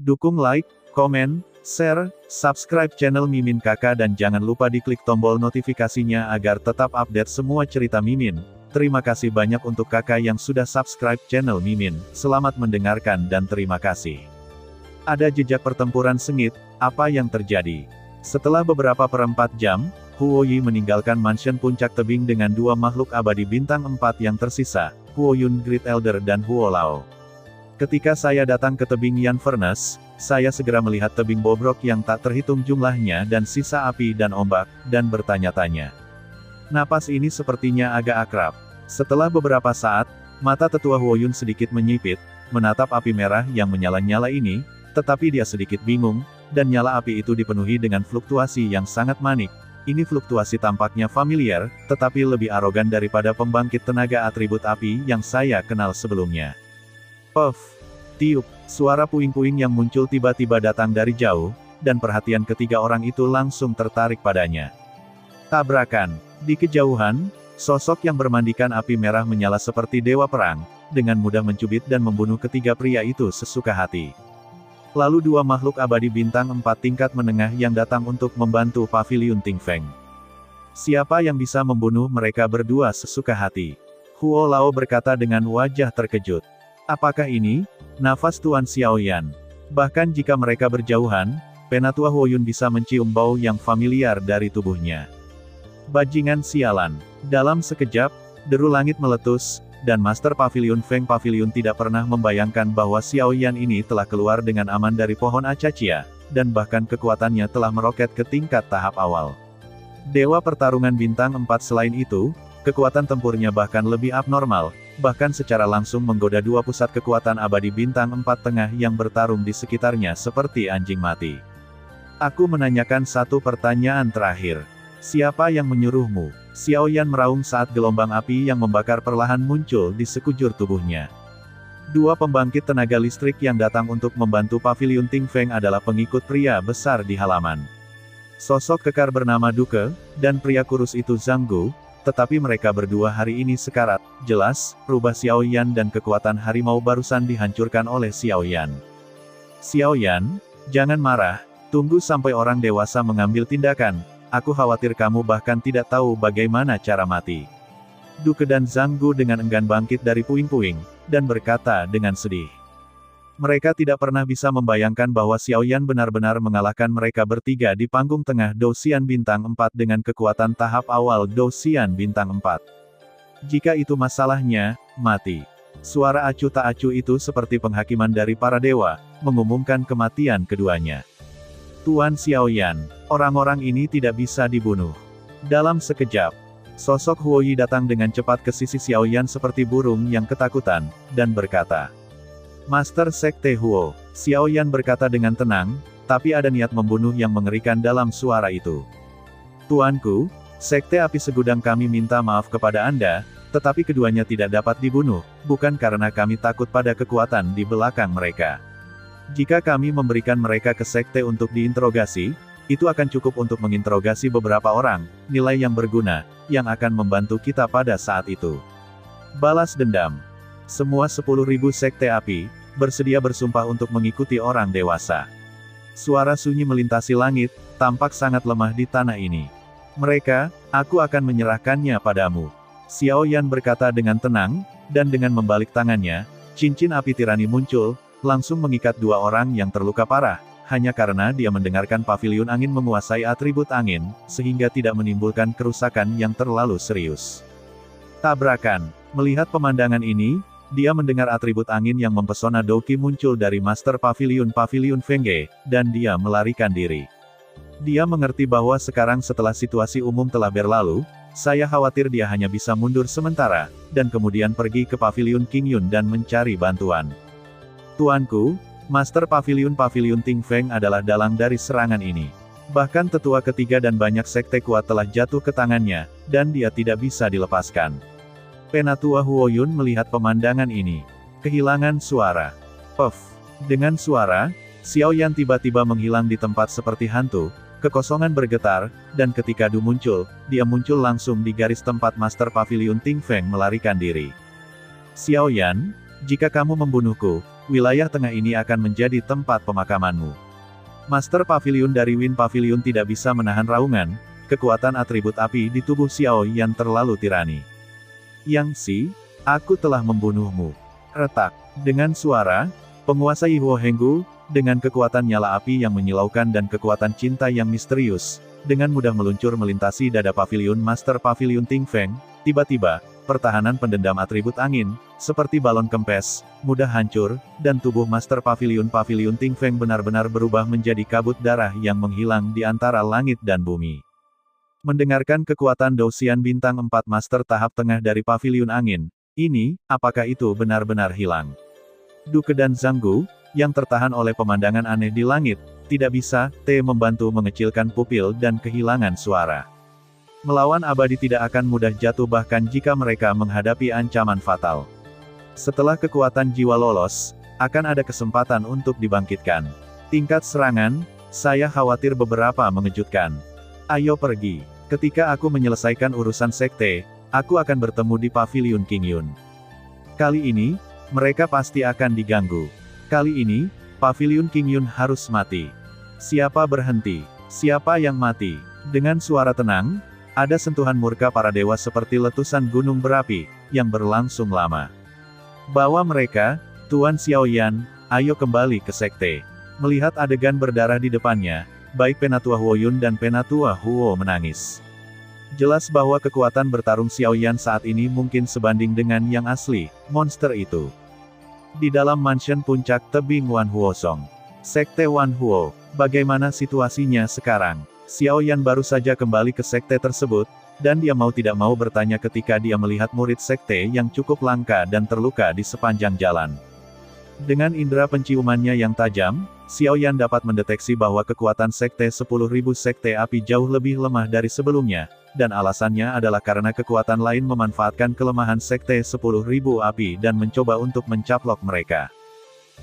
Dukung like, komen, share, subscribe channel Mimin Kakak dan jangan lupa diklik tombol notifikasinya agar tetap update semua cerita Mimin. Terima kasih banyak untuk kakak yang sudah subscribe channel Mimin. Selamat mendengarkan dan terima kasih. Ada jejak pertempuran sengit, apa yang terjadi? Setelah beberapa perempat jam, Huo Yi meninggalkan mansion puncak tebing dengan dua makhluk abadi bintang 4 yang tersisa, Huo Yun Great Elder dan Huo Lao. Ketika saya datang ke tebing Yan Furnace, saya segera melihat tebing bobrok yang tak terhitung jumlahnya dan sisa api dan ombak, dan bertanya-tanya. Napas ini sepertinya agak akrab. Setelah beberapa saat, mata tetua Huo Yun sedikit menyipit, menatap api merah yang menyala-nyala ini, tetapi dia sedikit bingung, dan nyala api itu dipenuhi dengan fluktuasi yang sangat manik. Ini fluktuasi tampaknya familiar, tetapi lebih arogan daripada pembangkit tenaga atribut api yang saya kenal sebelumnya. Puff, tiup, suara puing-puing yang muncul tiba-tiba datang dari jauh, dan perhatian ketiga orang itu langsung tertarik padanya. Tabrakan. Di kejauhan, sosok yang bermandikan api merah menyala seperti dewa perang, dengan mudah mencubit dan membunuh ketiga pria itu sesuka hati. Lalu dua makhluk abadi bintang 4 tingkat menengah yang datang untuk membantu Paviliun Ting Feng. Siapa yang bisa membunuh mereka berdua sesuka hati? Huo Lao berkata dengan wajah terkejut. Apakah ini nafas Tuan Xiaoyan? Bahkan jika mereka berjauhan, Penatua Huo Yun bisa mencium bau yang familiar dari tubuhnya. Bajingan sialan. Dalam sekejap, deru langit meletus, dan Master Paviliun Feng Paviliun tidak pernah membayangkan bahwa Xiaoyan ini telah keluar dengan aman dari pohon acacia, dan bahkan kekuatannya telah meroket ke tingkat tahap awal. Dewa pertarungan bintang 4 selain itu, kekuatan tempurnya bahkan lebih abnormal, bahkan secara langsung menggoda dua pusat kekuatan abadi bintang 4 tengah yang bertarung di sekitarnya seperti anjing mati. Aku menanyakan satu pertanyaan terakhir. Siapa yang menyuruhmu? Xiaoyan meraung saat gelombang api yang membakar perlahan muncul di sekujur tubuhnya. Dua pembangkit tenaga listrik yang datang untuk membantu Paviliun Ting Feng adalah pengikut pria besar di halaman. Sosok kekar bernama Duke, dan pria kurus itu Zhang Gu, tetapi mereka berdua hari ini sekarat. Jelas, rubah Xiaoyan dan kekuatan harimau barusan dihancurkan oleh Xiaoyan. Xiaoyan, jangan marah, tunggu sampai orang dewasa mengambil tindakan. Aku khawatir kamu bahkan tidak tahu bagaimana cara mati. Duke dan Zhang Gu dengan enggan bangkit dari puing-puing, dan berkata dengan sedih. Mereka tidak pernah bisa membayangkan bahwa Xiaoyan benar-benar mengalahkan mereka bertiga di panggung tengah Douxian Bintang 4 dengan kekuatan tahap awal Douxian Bintang 4. Jika itu masalahnya, mati. Suara acuh tak acuh itu seperti penghakiman dari para dewa, mengumumkan kematian keduanya. Tuan Xiaoyan, orang-orang ini tidak bisa dibunuh. Dalam sekejap, sosok Huo Yi datang dengan cepat ke sisi Xiaoyan seperti burung yang ketakutan, dan berkata, Master Sekte Huo. Xiaoyan berkata dengan tenang, tapi ada niat membunuh yang mengerikan dalam suara itu. Tuanku, Sekte Api Segudang kami minta maaf kepada Anda, tetapi keduanya tidak dapat dibunuh, bukan karena kami takut pada kekuatan di belakang mereka. Jika kami memberikan mereka ke sekte untuk diinterogasi, itu akan cukup untuk menginterogasi beberapa orang, nilai yang berguna, yang akan membantu kita pada saat itu. Balas dendam. Semua 10.000 sekte api, bersedia bersumpah untuk mengikuti orang dewasa. Suara sunyi melintasi langit, tampak sangat lemah di tanah ini. Mereka, aku akan menyerahkannya padamu. Xiaoyan berkata dengan tenang, dan dengan membalik tangannya, cincin api tirani muncul, langsung mengikat dua orang yang terluka parah, hanya karena dia mendengarkan Paviliun Angin menguasai atribut angin, sehingga tidak menimbulkan kerusakan yang terlalu serius. Tabrakan. Melihat pemandangan ini, dia mendengar atribut angin yang mempesona Douki muncul dari Master Paviliun Fengge, dan dia melarikan diri. Dia mengerti bahwa sekarang setelah situasi umum telah berlalu, saya khawatir dia hanya bisa mundur sementara, dan kemudian pergi ke Paviliun King Yun dan mencari bantuan. Tuanku, Master Paviliun Ting Feng adalah dalang dari serangan ini. Bahkan tetua ketiga dan banyak sekte kuat telah jatuh ke tangannya, dan dia tidak bisa dilepaskan. Penatua Huo Yun melihat pemandangan ini. Kehilangan suara. Puff. Dengan suara, Xiaoyan tiba-tiba menghilang di tempat seperti hantu, kekosongan bergetar, dan ketika Du muncul, dia muncul langsung di garis tempat Master Paviliun Ting Feng melarikan diri. Xiaoyan, jika kamu membunuhku, wilayah tengah ini akan menjadi tempat pemakamanmu. Master Pavilion dari Wind Pavilion tidak bisa menahan raungan, kekuatan atribut api di tubuh Xiao Yan terlalu tirani. Yang Si, aku telah membunuhmu. Retak. Dengan suara, penguasa Yihuo Henggu, dengan kekuatan nyala api yang menyilaukan dan kekuatan cinta yang misterius, dengan mudah meluncur melintasi dada Pavilion Master Pavilion Ting Feng, tiba-tiba, pertahanan pendendam atribut angin, seperti balon kempes, mudah hancur, dan tubuh Master Pavilion Ting Feng benar-benar berubah menjadi kabut darah yang menghilang di antara langit dan bumi. Mendengarkan kekuatan Douxian Bintang 4 Master tahap tengah dari Pavilion Angin, ini, apakah itu benar-benar hilang? Duke dan Zhanggu, yang tertahan oleh pemandangan aneh di langit, tidak bisa, membantu mengecilkan pupil dan kehilangan suara. Melawan abadi tidak akan mudah jatuh bahkan jika mereka menghadapi ancaman fatal. Setelah kekuatan jiwa lolos, akan ada kesempatan untuk dibangkitkan. Tingkat serangan, saya khawatir beberapa mengejutkan. Ayo pergi. Ketika aku menyelesaikan urusan sekte, aku akan bertemu di Pavilion King Yun. Kali ini, mereka pasti akan diganggu. Kali ini, Pavilion King Yun harus mati. Siapa berhenti? Siapa yang mati? Dengan suara tenang, ada sentuhan murka para dewa seperti letusan gunung berapi, yang berlangsung lama. Bawa mereka, Tuan Xiao Yan, ayo kembali ke sekte. Melihat adegan berdarah di depannya, baik Penatua Huo Yun dan Penatua Huo menangis. Jelas bahwa kekuatan bertarung Xiao Yan saat ini mungkin sebanding dengan yang asli, monster itu. Di dalam mansion puncak tebing Wan Huo Song. Sekte Wan Huo, bagaimana situasinya sekarang? Xiao Yan baru saja kembali ke sekte tersebut, dan dia mau tidak mau bertanya ketika dia melihat murid sekte yang cukup langka dan terluka di sepanjang jalan. Dengan indera penciumannya yang tajam, Xiao Yan dapat mendeteksi bahwa kekuatan sekte 10.000 sekte api jauh lebih lemah dari sebelumnya, dan alasannya adalah karena kekuatan lain memanfaatkan kelemahan sekte 10.000 api dan mencoba untuk mencaplok mereka.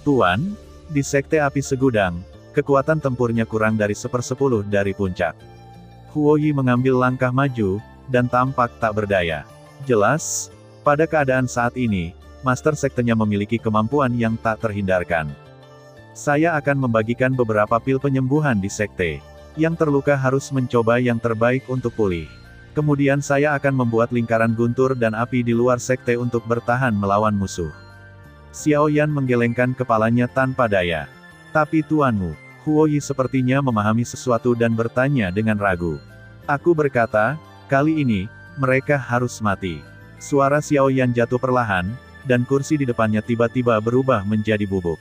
Tuan, di sekte api segudang, kekuatan tempurnya kurang dari 1/10 dari puncak. Huo Yi mengambil langkah maju, dan tampak tak berdaya. Jelas, pada keadaan saat ini, Master Sektenya memiliki kemampuan yang tak terhindarkan. Saya akan membagikan beberapa pil penyembuhan di sekte. Yang terluka harus mencoba yang terbaik untuk pulih. Kemudian saya akan membuat lingkaran guntur dan api di luar sekte untuk bertahan melawan musuh. Xiao Yan menggelengkan kepalanya tanpa daya. Tapi tuanmu, Huo Yi sepertinya memahami sesuatu dan bertanya dengan ragu. Aku berkata, kali ini, mereka harus mati. Suara Xiao Yan jatuh perlahan, dan kursi di depannya tiba-tiba berubah menjadi bubuk.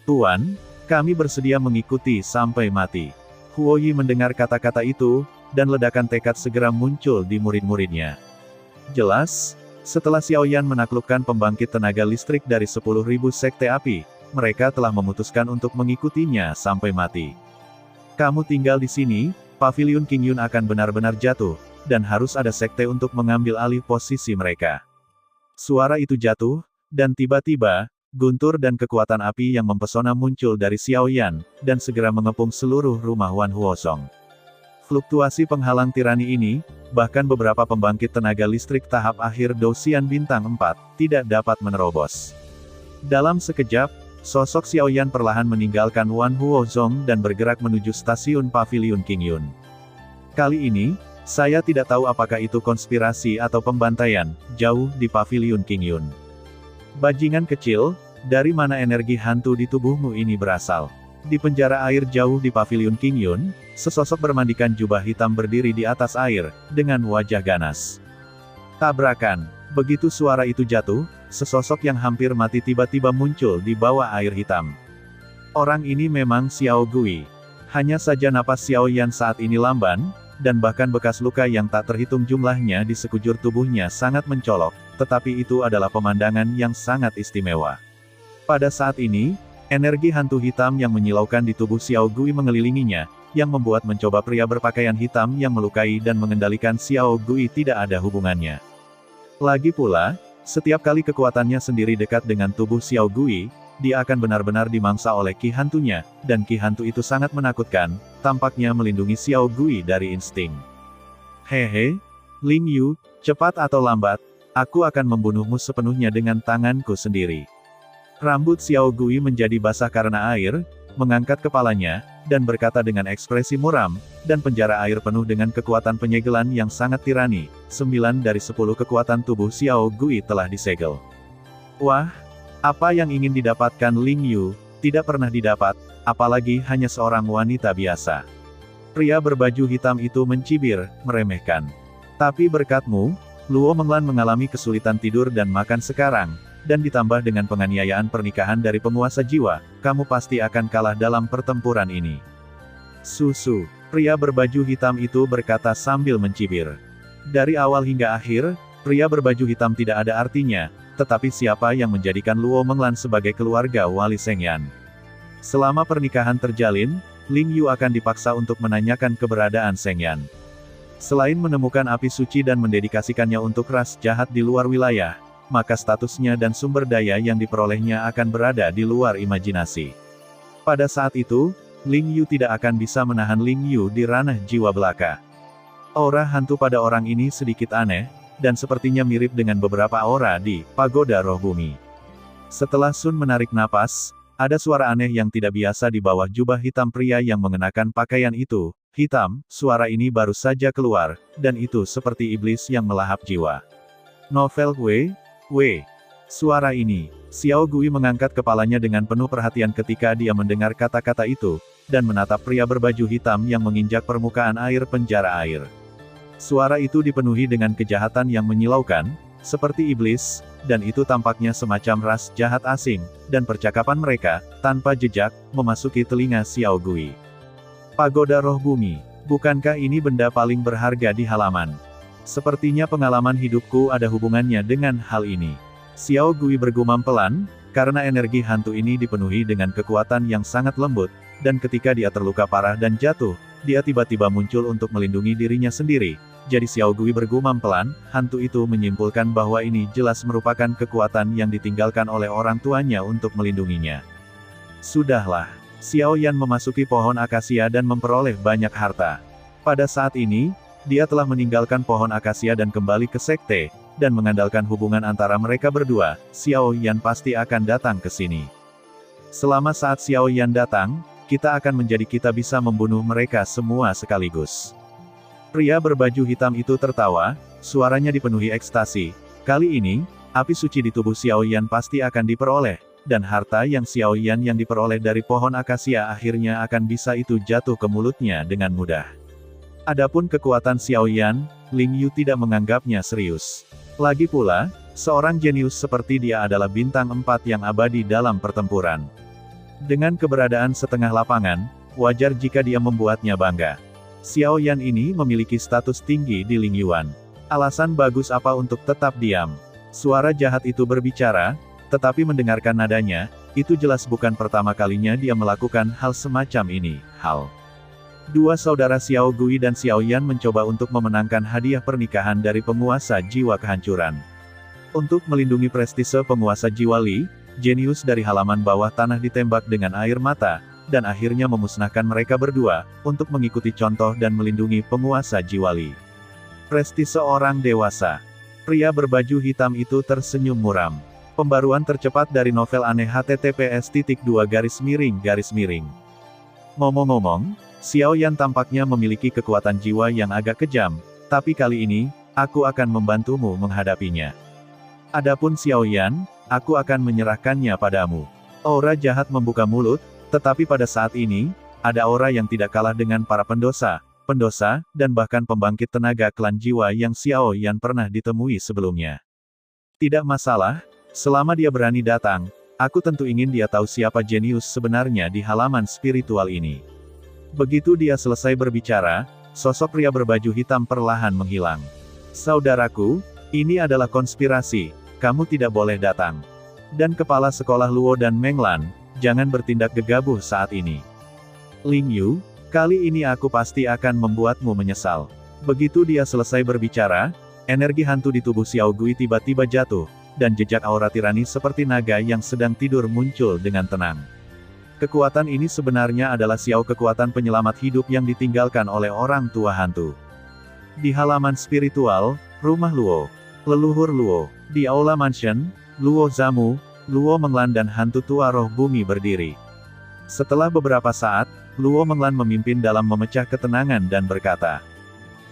Tuan, kami bersedia mengikuti sampai mati. Huo Yi mendengar kata-kata itu, dan ledakan tekad segera muncul di murid-muridnya. Jelas, setelah Xiao Yan menaklukkan pembangkit tenaga listrik dari 10.000 sekte api, mereka telah memutuskan untuk mengikutinya sampai mati. Kamu tinggal di sini, Pavilion King Yun akan benar-benar jatuh, dan harus ada sekte untuk mengambil alih posisi mereka. Suara itu jatuh, dan tiba-tiba, guntur dan kekuatan api yang mempesona muncul dari Xiao Yan, dan segera mengepung seluruh rumah Wan Huo Song. Fluktuasi penghalang tirani ini, bahkan beberapa pembangkit tenaga listrik tahap akhir Douxian Bintang 4, tidak dapat menerobos. Dalam sekejap, sosok Xiao Yan perlahan meninggalkan Wan Huo Song dan bergerak menuju stasiun Pavilion King Yun. Kali ini, saya tidak tahu apakah itu konspirasi atau pembantaian, jauh di Pavilion King Yun. Bajingan kecil, dari mana energi hantu di tubuhmu ini berasal? Di penjara air jauh di Pavilion King Yun, sesosok bermandikan jubah hitam berdiri di atas air, dengan wajah ganas. Tabrakan. Begitu suara itu jatuh, sesosok yang hampir mati tiba-tiba muncul di bawah air hitam. Orang ini memang Xiao Gui. Hanya saja napas Xiao Yan saat ini lamban, dan bahkan bekas luka yang tak terhitung jumlahnya di sekujur tubuhnya sangat mencolok, tetapi itu adalah pemandangan yang sangat istimewa. Pada saat ini, energi hantu hitam yang menyilaukan di tubuh Xiao Gui mengelilinginya, yang membuat mencoba pria berpakaian hitam yang melukai dan mengendalikan Xiao Gui tidak ada hubungannya. Lagi pula, setiap kali kekuatannya sendiri dekat dengan tubuh Xiao Gui, dia akan benar-benar dimangsa oleh ki hantunya, dan ki hantu itu sangat menakutkan, tampaknya melindungi Xiao Gui dari insting. Hehe, Ling Yu, cepat atau lambat, aku akan membunuhmu sepenuhnya dengan tanganku sendiri. Rambut Xiao Gui menjadi basah karena air, mengangkat kepalanya, dan berkata dengan ekspresi muram, dan penjara air penuh dengan kekuatan penyegelan yang sangat tirani. 9 dari 10 kekuatan tubuh Xiao Gui telah disegel. Wah, apa yang ingin didapatkan Ling Yu, tidak pernah didapat, apalagi hanya seorang wanita biasa. Pria berbaju hitam itu mencibir, meremehkan. Tapi berkatmu, Luo Menglan mengalami kesulitan tidur dan makan sekarang, dan ditambah dengan penganiayaan pernikahan dari penguasa jiwa, kamu pasti akan kalah dalam pertempuran ini. Susu, pria berbaju hitam itu berkata sambil mencibir. Dari awal hingga akhir, pria berbaju hitam tidak ada artinya, tetapi siapa yang menjadikan Luo Menglan sebagai keluarga Wali Shengyan? Selama pernikahan terjalin, Ling Yu akan dipaksa untuk menanyakan keberadaan Shengyan. Selain menemukan api suci dan mendedikasikannya untuk ras jahat di luar wilayah, maka statusnya dan sumber daya yang diperolehnya akan berada di luar imajinasi. Pada saat itu, Ling Yu tidak akan bisa menahan Ling Yu di ranah jiwa belaka. Aura hantu pada orang ini sedikit aneh, dan sepertinya mirip dengan beberapa aura di Pagoda Roh Bumi. Setelah Sun menarik napas, ada suara aneh yang tidak biasa di bawah jubah hitam pria yang mengenakan pakaian itu. Hitam, suara ini baru saja keluar, dan itu seperti iblis yang melahap jiwa. Novel suara ini. Xiao Gui mengangkat kepalanya dengan penuh perhatian ketika dia mendengar kata-kata itu, dan menatap pria berbaju hitam yang menginjak permukaan air penjara air. Suara itu dipenuhi dengan kejahatan yang menyilaukan, seperti iblis, dan itu tampaknya semacam ras jahat asing, dan percakapan mereka, tanpa jejak, memasuki telinga Xiao Gui. Pagoda Roh Bumi, bukankah ini benda paling berharga di halaman? Sepertinya pengalaman hidupku ada hubungannya dengan hal ini. Xiao Gui bergumam pelan, karena energi hantu ini dipenuhi dengan kekuatan yang sangat lembut, dan ketika dia terluka parah dan jatuh, dia tiba-tiba muncul untuk melindungi dirinya sendiri. Jadi Xiao Gui bergumam pelan, hantu itu menyimpulkan bahwa ini jelas merupakan kekuatan yang ditinggalkan oleh orang tuanya untuk melindunginya. Sudahlah, Xiao Yan memasuki pohon akasia dan memperoleh banyak harta. Pada saat ini, dia telah meninggalkan pohon akasia dan kembali ke sekte, dan mengandalkan hubungan antara mereka berdua, Xiao Yan pasti akan datang ke sini. Selama saat Xiao Yan datang, kita akan menjadi kita bisa membunuh mereka semua sekaligus. Pria berbaju hitam itu tertawa, suaranya dipenuhi ekstasi. Kali ini, api suci di tubuh Xiao Yan pasti akan diperoleh, dan harta yang Xiao Yan yang diperoleh dari pohon akasia akhirnya akan bisa itu jatuh ke mulutnya dengan mudah. Adapun kekuatan Xiao Yan, Ling Yu tidak menganggapnya serius. Lagi pula, seorang jenius seperti dia adalah bintang 4 yang abadi dalam pertempuran. Dengan keberadaan setengah lapangan, wajar jika dia membuatnya bangga. Xiao Yan ini memiliki status tinggi di Ling Yuan. Alasan bagus apa untuk tetap diam? Suara jahat itu berbicara, tetapi mendengarkan nadanya, itu jelas bukan pertama kalinya dia melakukan hal semacam ini. Dua saudara Xiao Gui dan Xiao Yan mencoba untuk memenangkan hadiah pernikahan dari penguasa jiwa kehancuran. Untuk melindungi prestise penguasa jiwa Li, jenius dari halaman bawah tanah ditembak dengan air mata, dan akhirnya memusnahkan mereka berdua, untuk mengikuti contoh dan melindungi penguasa jiwa Li. Prestise orang dewasa. Pria berbaju hitam itu tersenyum muram. Pembaruan tercepat dari novel aneh https://. Ngomong-ngomong, Xiao Yan tampaknya memiliki kekuatan jiwa yang agak kejam, tapi kali ini, aku akan membantumu menghadapinya. Adapun Xiao Yan, aku akan menyerahkannya padamu. Aura jahat membuka mulut, tetapi pada saat ini, ada aura yang tidak kalah dengan para pendosa, dan bahkan pembangkit tenaga klan jiwa yang Xiao Yan pernah ditemui sebelumnya. Tidak masalah, selama dia berani datang, aku tentu ingin dia tahu siapa jenius sebenarnya di halaman spiritual ini. Begitu dia selesai berbicara, sosok pria berbaju hitam perlahan menghilang. Saudaraku, ini adalah konspirasi, kamu tidak boleh datang. Dan kepala sekolah Luo dan Menglan, jangan bertindak gegabah saat ini. Ling Yu, kali ini aku pasti akan membuatmu menyesal. Begitu dia selesai berbicara, energi hantu di tubuh Xiao Gui tiba-tiba jatuh, dan jejak aura tirani seperti naga yang sedang tidur muncul dengan tenang. Kekuatan ini sebenarnya adalah Xiao kekuatan penyelamat hidup yang ditinggalkan oleh orang tua hantu. Di halaman spiritual, rumah Luo, leluhur Luo, di Aula Mansion, Luo Zamu, Luo Menglan dan hantu tua roh bumi berdiri. Setelah beberapa saat, Luo Menglan memimpin dalam memecah ketenangan dan berkata,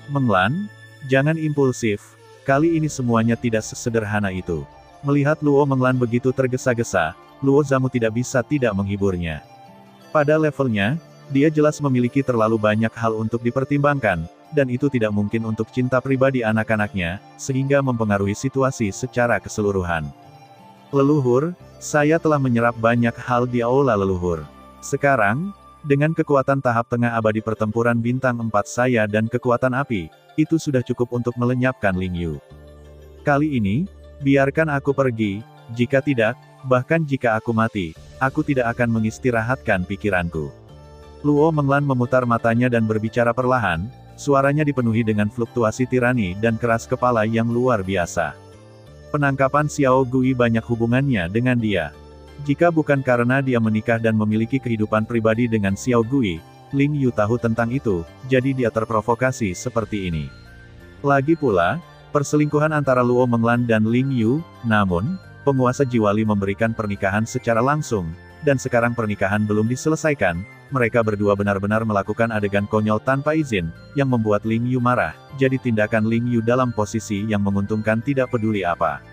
"Menglan, jangan impulsif, kali ini semuanya tidak sesederhana itu." Melihat Luo Menglan begitu tergesa-gesa, Luo Zamu tidak bisa tidak menghiburnya. Pada levelnya, dia jelas memiliki terlalu banyak hal untuk dipertimbangkan, dan itu tidak mungkin untuk cinta pribadi anak-anaknya, sehingga mempengaruhi situasi secara keseluruhan. "Leluhur, saya telah menyerap banyak hal di aula leluhur. Sekarang, dengan kekuatan tahap tengah abadi pertempuran bintang 4 saya dan kekuatan api, itu sudah cukup untuk melenyapkan Ling Yu. Kali ini, biarkan aku pergi, jika tidak, bahkan jika aku mati, aku tidak akan mengistirahatkan pikiranku." Luo Menglan memutar matanya dan berbicara perlahan, suaranya dipenuhi dengan fluktuasi tirani dan keras kepala yang luar biasa. Penangkapan Xiao Gui banyak hubungannya dengan dia. Jika bukan karena dia menikah dan memiliki kehidupan pribadi dengan Xiao Gui, Ling Yu tahu tentang itu, jadi dia terprovokasi seperti ini. Lagi pula, perselingkuhan antara Luo Menglan dan Ling Yu, namun, penguasa Jiwali memberikan pernikahan secara langsung, dan sekarang pernikahan belum diselesaikan, mereka berdua benar-benar melakukan adegan konyol tanpa izin, yang membuat Ling Yu marah, jadi tindakan Ling Yu dalam posisi yang menguntungkan tidak peduli apa.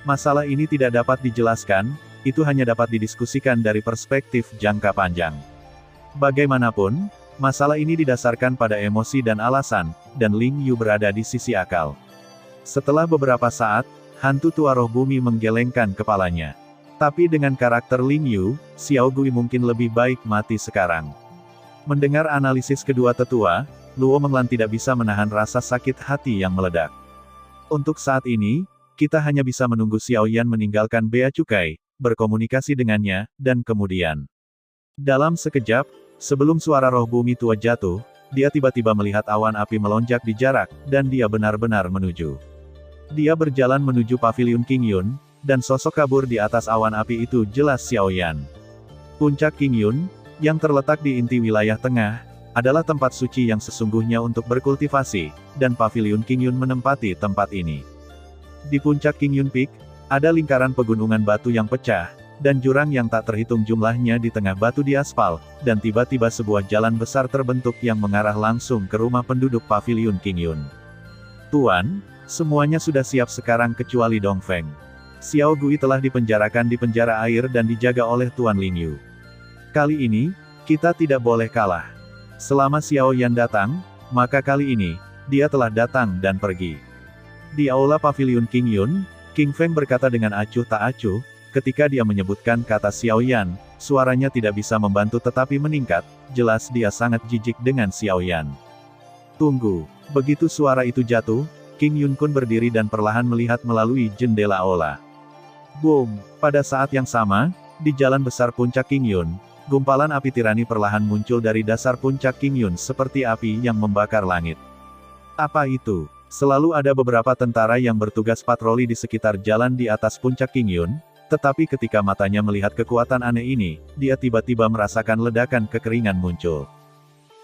Masalah ini tidak dapat dijelaskan, itu hanya dapat didiskusikan dari perspektif jangka panjang. Bagaimanapun, masalah ini didasarkan pada emosi dan alasan, dan Ling Yu berada di sisi akal. Setelah beberapa saat, hantu tua roh bumi menggelengkan kepalanya. Tapi dengan karakter Ling Yu, Xiao Gui mungkin lebih baik mati sekarang. Mendengar analisis kedua tetua, Luo Menglan tidak bisa menahan rasa sakit hati yang meledak. Untuk saat ini, kita hanya bisa menunggu Xiao Yan meninggalkan Bea Cukai, berkomunikasi dengannya, dan kemudian. Dalam sekejap, sebelum suara roh bumi tua jatuh, dia tiba-tiba melihat awan api melonjak di jarak, dan dia benar-benar menuju. Dia berjalan menuju paviliun King Yun, dan sosok kabur di atas awan api itu jelas Xiao Yan. Puncak King Yun, yang terletak di inti wilayah tengah, adalah tempat suci yang sesungguhnya untuk berkultivasi, dan paviliun King Yun menempati tempat ini. Di puncak King Yun Peak, ada lingkaran pegunungan batu yang pecah, dan jurang yang tak terhitung jumlahnya di tengah batu di aspal, dan tiba-tiba sebuah jalan besar terbentuk yang mengarah langsung ke rumah penduduk paviliun King Yun. "Tuan, semuanya sudah siap sekarang kecuali Dong Feng. Xiao Gui telah dipenjarakan di penjara air dan dijaga oleh Tuan Ling Yu. Kali ini, kita tidak boleh kalah. Selama Xiao Yan datang, maka kali ini, dia telah datang dan pergi." Di aula paviliun King Yun, King Feng berkata dengan acuh tak acuh, ketika dia menyebutkan kata Xiao Yan, suaranya tidak bisa membantu tetapi meningkat, jelas dia sangat jijik dengan Xiao Yan. "Tunggu." Begitu suara itu jatuh, King Yun Kun berdiri dan perlahan melihat melalui jendela aula. Boom! Pada saat yang sama, di jalan besar puncak King Yun, gumpalan api tirani perlahan muncul dari dasar puncak King Yun seperti api yang membakar langit. Apa itu? Selalu ada beberapa tentara yang bertugas patroli di sekitar jalan di atas puncak King Yun, tetapi ketika matanya melihat kekuatan aneh ini, dia tiba-tiba merasakan ledakan kekeringan muncul.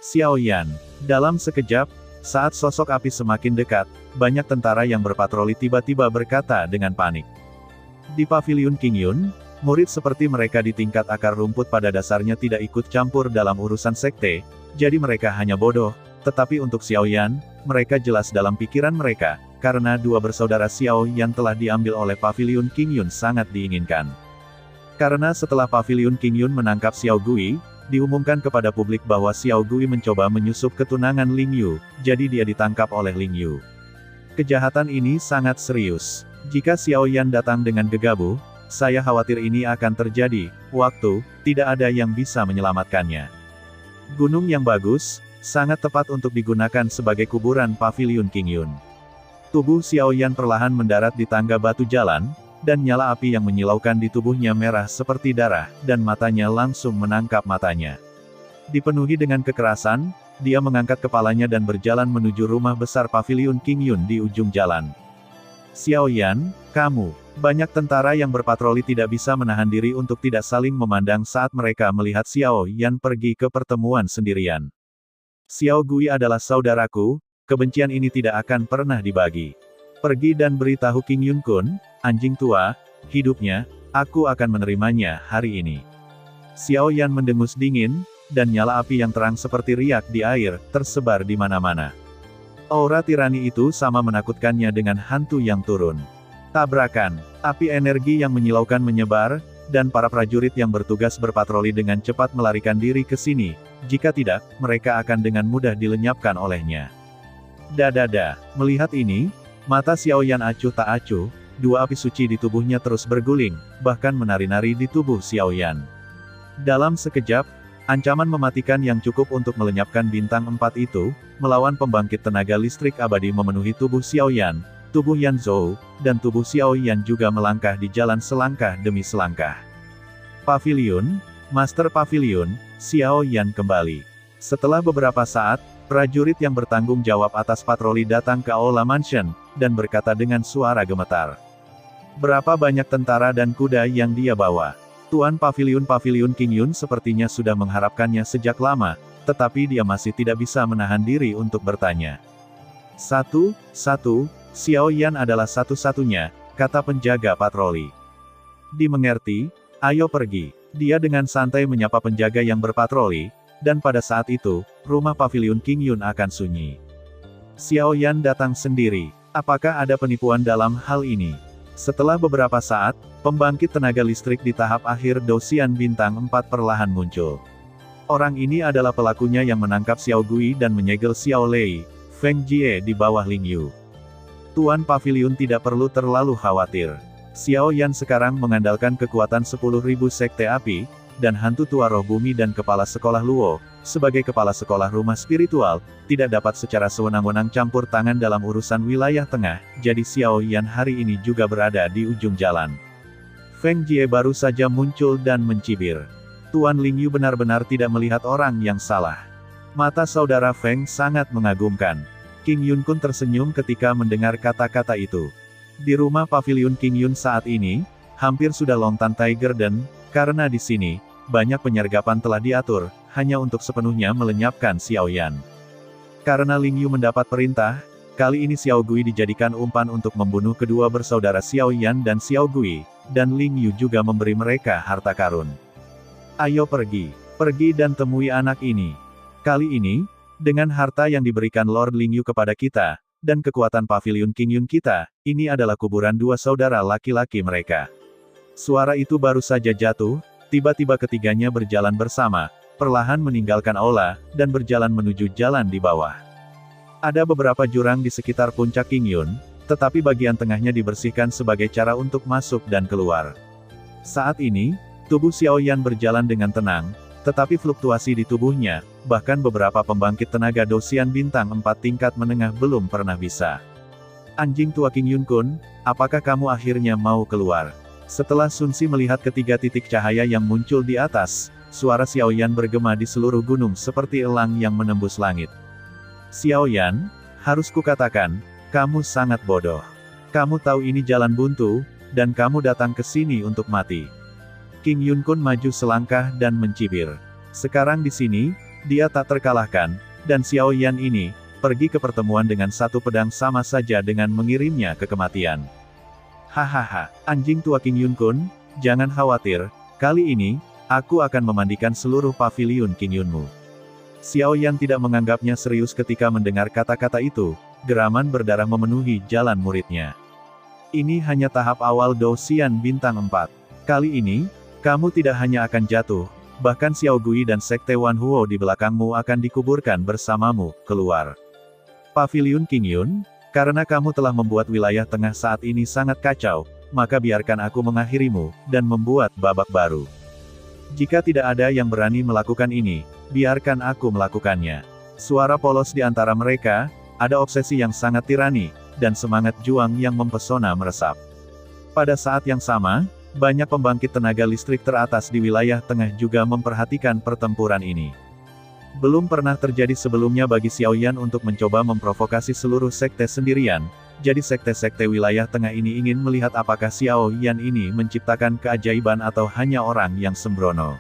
Xiao Yan. Dalam sekejap, saat sosok api semakin dekat, banyak tentara yang berpatroli tiba-tiba berkata dengan panik. Di paviliun King Yun, murid seperti mereka di tingkat akar rumput pada dasarnya tidak ikut campur dalam urusan sekte, jadi mereka hanya bodoh, tetapi untuk Xiao Yan, mereka jelas dalam pikiran mereka, karena dua bersaudara Xiao Yan telah diambil oleh paviliun King Yun sangat diinginkan. Karena setelah paviliun King Yun menangkap Xiao Gui, diumumkan kepada publik bahwa Xiao Gui mencoba menyusup ketunangan Ling Yu, jadi dia ditangkap oleh Ling Yu. Kejahatan ini sangat serius. Jika Xiao Yan datang dengan gegabah, saya khawatir ini akan terjadi, tidak ada yang bisa menyelamatkannya. Gunung yang bagus, sangat tepat untuk digunakan sebagai kuburan paviliun King Yun. Tubuh Xiao Yan perlahan mendarat di tangga batu jalan, dan nyala api yang menyilaukan di tubuhnya merah seperti darah, dan matanya langsung menangkap matanya. Dipenuhi dengan kekerasan, dia mengangkat kepalanya dan berjalan menuju rumah besar paviliun King Yun di ujung jalan. "Xiao Yan, kamu." Banyak tentara yang berpatroli tidak bisa menahan diri untuk tidak saling memandang saat mereka melihat Xiao Yan pergi ke pertemuan sendirian. "Xiao Gui adalah saudaraku, kebencian ini tidak akan pernah dibagi. Pergi dan beritahu King Yun Kun, anjing tua, hidupnya, Aku akan menerimanya hari ini. Xiao Yan mendengus dingin, dan nyala api yang terang seperti riak di air, tersebar di mana-mana. Aura tirani itu sama menakutkannya dengan hantu yang turun. Tabrakan, api energi yang menyilaukan menyebar, dan para prajurit yang bertugas berpatroli dengan cepat melarikan diri ke sini, jika tidak, mereka akan dengan mudah dilenyapkan olehnya. Dadada, melihat ini, mata Xiao Yan acuh tak acuh, dua api suci di tubuhnya terus berguling, bahkan menari-nari di tubuh Xiao Yan. Dalam sekejap, ancaman mematikan yang cukup untuk melenyapkan bintang 4 itu, melawan pembangkit tenaga listrik abadi memenuhi tubuh Xiao Yan, tubuh Yan Zhou, dan tubuh Xiao Yan juga melangkah di jalan selangkah demi selangkah. Paviliun, Master Paviliun, Xiao Yan kembali. Setelah beberapa saat, prajurit yang bertanggung jawab atas patroli datang ke Aula Mansion, dan berkata dengan suara gemetar. Berapa banyak tentara dan kuda yang dia bawa? Tuan Paviliun King Yun sepertinya sudah mengharapkannya sejak lama, tetapi dia masih tidak bisa menahan diri untuk bertanya. Satu, Xiao Yan adalah satu-satunya, kata penjaga patroli. Dimengerti, ayo pergi. Dia dengan santai menyapa penjaga yang berpatroli, dan pada saat itu, rumah Paviliun King Yun akan sunyi. Xiao Yan datang sendiri. Apakah ada penipuan dalam hal ini? Setelah beberapa saat, pembangkit tenaga listrik di tahap akhir Dosian Bintang 4 perlahan muncul. Orang ini adalah pelakunya yang menangkap Xiao Gui dan menyegel Xiao Lei, Feng Jie di bawah Ling Yu. Tuan Paviliun tidak perlu terlalu khawatir. Xiao Yan sekarang mengandalkan kekuatan 10.000 sekte api, dan hantu tua roh bumi dan kepala sekolah Luo, sebagai kepala sekolah rumah spiritual, tidak dapat secara sewenang-wenang campur tangan dalam urusan wilayah tengah, jadi Xiao Yan hari ini juga berada di ujung jalan. Feng Jie baru saja muncul dan mencibir. Tuan Ling Yu benar-benar tidak melihat orang yang salah. Mata saudara Feng sangat mengagumkan. King Yun Kun tersenyum ketika mendengar kata-kata itu. Di rumah Paviliun King Yun saat ini, hampir sudah Longtan Tiger dan, karena di sini, banyak penyergapan telah diatur, hanya untuk sepenuhnya melenyapkan Xiao Yan. Karena Ling Yu mendapat perintah, kali ini Xiao Gui dijadikan umpan untuk membunuh kedua bersaudara Xiao Yan dan Xiao Gui, dan Ling Yu juga memberi mereka harta karun. Ayo pergi dan temui anak ini. Kali ini, dengan harta yang diberikan Lord Ling Yu kepada kita, dan kekuatan Paviliun King Yun kita, ini adalah kuburan dua saudara laki-laki mereka. Suara itu baru saja jatuh, tiba-tiba ketiganya berjalan bersama, perlahan meninggalkan aula, dan berjalan menuju jalan di bawah. Ada beberapa jurang di sekitar puncak King Yun, tetapi bagian tengahnya dibersihkan sebagai cara untuk masuk dan keluar. Saat ini, tubuh Xiao Yan berjalan dengan tenang, tetapi fluktuasi di tubuhnya, bahkan beberapa pembangkit tenaga Dosian Bintang 4 tingkat menengah belum pernah bisa. Anjing tua King Yun Kun, apakah kamu akhirnya mau keluar? Setelah Sun Si melihat ketiga titik cahaya yang muncul di atas, suara Xiao Yan bergema di seluruh gunung seperti elang yang menembus langit. Xiao Yan, harus kukatakan, kamu sangat bodoh. Kamu tahu ini jalan buntu, dan kamu datang ke sini untuk mati. King Yun Kun maju selangkah dan mencibir. Sekarang di sini, dia tak terkalahkan, dan Xiao Yan ini, pergi ke pertemuan dengan satu pedang sama saja dengan mengirimnya ke kematian. Hahaha, anjing tua King Yun Kun, jangan khawatir, kali ini, aku akan memandikan seluruh paviliun King Yunmu. Xiao Yan tidak menganggapnya serius ketika mendengar kata-kata itu, geraman berdarah memenuhi jalan muridnya. Ini hanya tahap awal Dosian Bintang 4. Kali ini, kamu tidak hanya akan jatuh, bahkan Xiao Gui dan Sekte Wan Huo di belakangmu akan dikuburkan bersamamu, keluar. Paviliun King Yun, karena kamu telah membuat wilayah tengah saat ini sangat kacau, maka biarkan aku mengakhirimu, dan membuat babak baru. Jika tidak ada yang berani melakukan ini, biarkan aku melakukannya. Suara polos di antara mereka, ada obsesi yang sangat tirani, dan semangat juang yang mempesona meresap. Pada saat yang sama, banyak pembangkit tenaga listrik teratas di wilayah tengah juga memperhatikan pertempuran ini. Belum pernah terjadi sebelumnya bagi Xiao Yan untuk mencoba memprovokasi seluruh sekte sendirian, jadi sekte-sekte wilayah tengah ini ingin melihat apakah Xiao Yan ini menciptakan keajaiban atau hanya orang yang sembrono.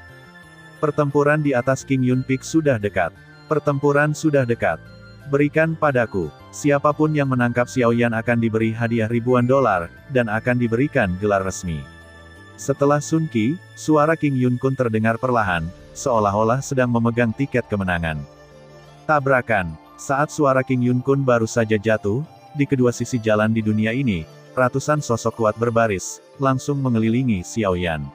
Pertempuran di atas King Yun Peak sudah dekat. Pertempuran sudah dekat. Berikan padaku. Siapapun yang menangkap Xiao Yan akan diberi hadiah ribuan dolar, dan akan diberikan gelar resmi. Setelah Sun Qi, suara King Yun Kun terdengar perlahan, seolah-olah sedang memegang tiket kemenangan. Tabrakan. Saat suara King Yun Kun baru saja jatuh, di kedua sisi jalan di dunia ini, ratusan sosok kuat berbaris, langsung mengelilingi Xiao Yan.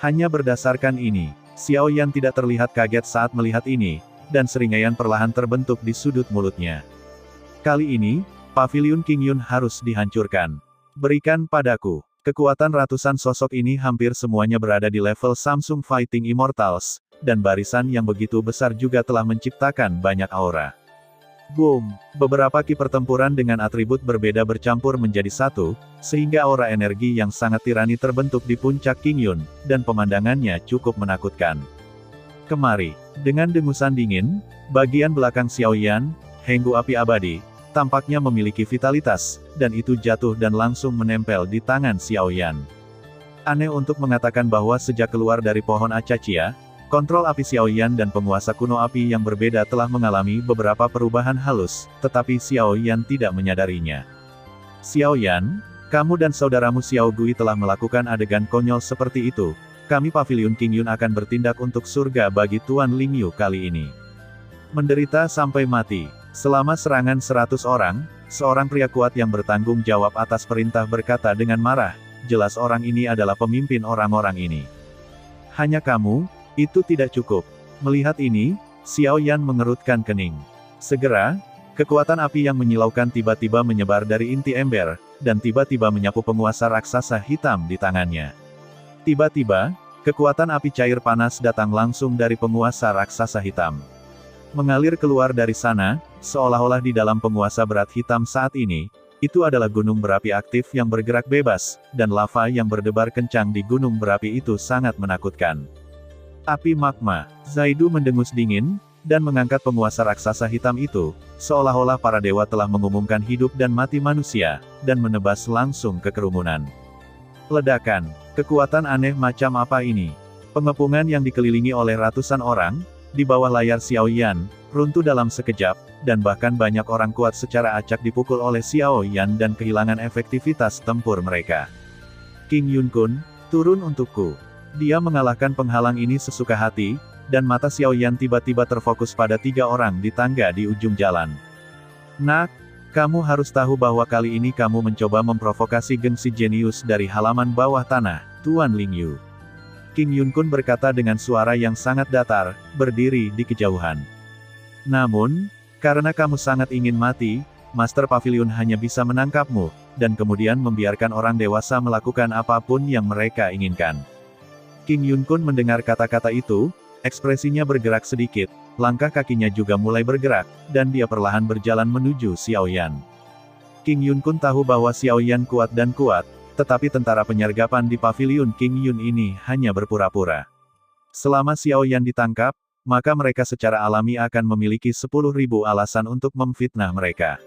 Hanya berdasarkan ini, Xiao Yan tidak terlihat kaget saat melihat ini, dan seringaian perlahan terbentuk di sudut mulutnya. Kali ini, paviliun King Yun harus dihancurkan. Berikan padaku. Kekuatan ratusan sosok ini hampir semuanya berada di level Samsung Fighting Immortals, dan barisan yang begitu besar juga telah menciptakan banyak aura. Boom! Beberapa ki pertempuran dengan atribut berbeda bercampur menjadi satu, sehingga aura energi yang sangat tirani terbentuk di puncak King Yun, dan pemandangannya cukup menakutkan. Kemari, dengan dengusan dingin, bagian belakang Xiao Yan, Henggu api abadi, tampaknya memiliki vitalitas, dan itu jatuh dan langsung menempel di tangan Xiao Yan. Aneh untuk mengatakan bahwa sejak keluar dari pohon acacia, kontrol api Xiao Yan dan penguasa kuno api yang berbeda telah mengalami beberapa perubahan halus, tetapi Xiao Yan tidak menyadarinya. Xiao Yan, kamu dan saudaramu Xiao Gui telah melakukan adegan konyol seperti itu. Kami paviliun King Yun akan bertindak untuk surga bagi Tuan Lingyu kali ini. Menderita sampai mati. Selama serangan 100 orang, seorang pria kuat yang bertanggung jawab atas perintah berkata dengan marah, jelas orang ini adalah pemimpin orang-orang ini. Hanya kamu? Itu tidak cukup. Melihat ini, Xiao Yan mengerutkan kening. Segera, kekuatan api yang menyilaukan tiba-tiba menyebar dari inti ember, dan tiba-tiba menyapu penguasa raksasa hitam di tangannya. Tiba-tiba, kekuatan api cair panas datang langsung dari penguasa raksasa hitam. Mengalir keluar dari sana, seolah-olah di dalam penguasa berat hitam saat ini, itu adalah gunung berapi aktif yang bergerak bebas, dan lava yang berdebar kencang di gunung berapi itu sangat menakutkan. Api magma. Zaidu mendengus dingin, dan mengangkat penguasa raksasa hitam itu, seolah-olah para dewa telah mengumumkan hidup dan mati manusia, dan menebas langsung ke kerumunan. Ledakan. Kekuatan aneh macam apa ini? Pengepungan yang dikelilingi oleh ratusan orang, di bawah layar Xiao Yan, runtuh dalam sekejap, dan bahkan banyak orang kuat secara acak dipukul oleh Xiao Yan dan kehilangan efektivitas tempur mereka. King Yun Kun, turun untukku. Dia mengalahkan penghalang ini sesuka hati, dan mata Xiao Yan tiba-tiba terfokus pada 3 orang di tangga di ujung jalan. Nak, kamu harus tahu bahwa kali ini kamu mencoba memprovokasi gengsi jenius dari halaman bawah tanah, Tuan Lingyu. King Yun Kun berkata dengan suara yang sangat datar, berdiri di kejauhan. Namun, karena kamu sangat ingin mati, Master Pavilion hanya bisa menangkapmu, dan kemudian membiarkan orang dewasa melakukan apapun yang mereka inginkan. King Yun Kun mendengar kata-kata itu, ekspresinya bergerak sedikit, langkah kakinya juga mulai bergerak, dan dia perlahan berjalan menuju Xiao Yan. King Yun Kun tahu bahwa Xiao Yan kuat dan kuat, tetapi tentara penyergapan di paviliun King Yun ini hanya berpura-pura. Selama Xiao Yan ditangkap, maka mereka secara alami akan memiliki 10.000 alasan untuk memfitnah mereka.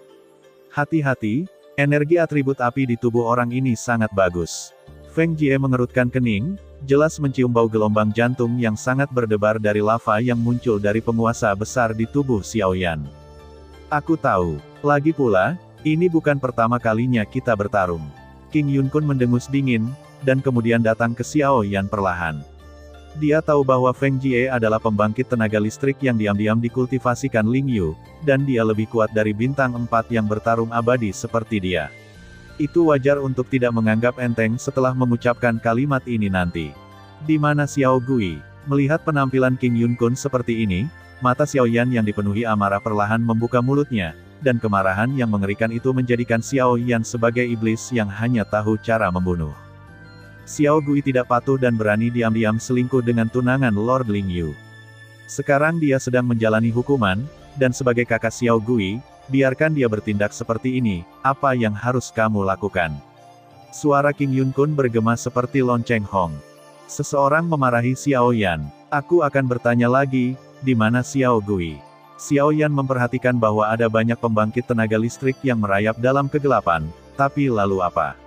Hati-hati, energi atribut api di tubuh orang ini sangat bagus. Feng Jie mengerutkan kening, jelas mencium bau gelombang jantung yang sangat berdebar dari lava yang muncul dari penguasa besar di tubuh Xiao Yan. Aku tahu. Lagi pula, ini bukan pertama kalinya kita bertarung. King Yun Kun mendengus dingin, dan kemudian datang ke Xiao Yan perlahan. Dia tahu bahwa Feng Jie adalah pembangkit tenaga listrik yang diam-diam dikultivasikan Lingyu, dan dia lebih kuat dari bintang 4 yang bertarung abadi seperti dia. Itu wajar untuk tidak menganggap enteng setelah mengucapkan kalimat ini nanti. Di mana Xiao Gui? Melihat penampilan King Yun Kun seperti ini, mata Xiao Yan yang dipenuhi amarah perlahan membuka mulutnya, dan kemarahan yang mengerikan itu menjadikan Xiao Yan sebagai iblis yang hanya tahu cara membunuh. Xiao Gui tidak patuh dan berani diam-diam selingkuh dengan tunangan Lord Lingyu. Sekarang dia sedang menjalani hukuman, dan sebagai kakak Xiao Gui, biarkan dia bertindak seperti ini, apa yang harus kamu lakukan? Suara King Yun Kun bergema seperti lonceng Hong. Seseorang memarahi Xiao Yan. Aku akan bertanya lagi, di mana Xiao Gui? Xiao Yan memperhatikan bahwa ada banyak pembangkit tenaga listrik yang merayap dalam kegelapan, tapi lalu apa?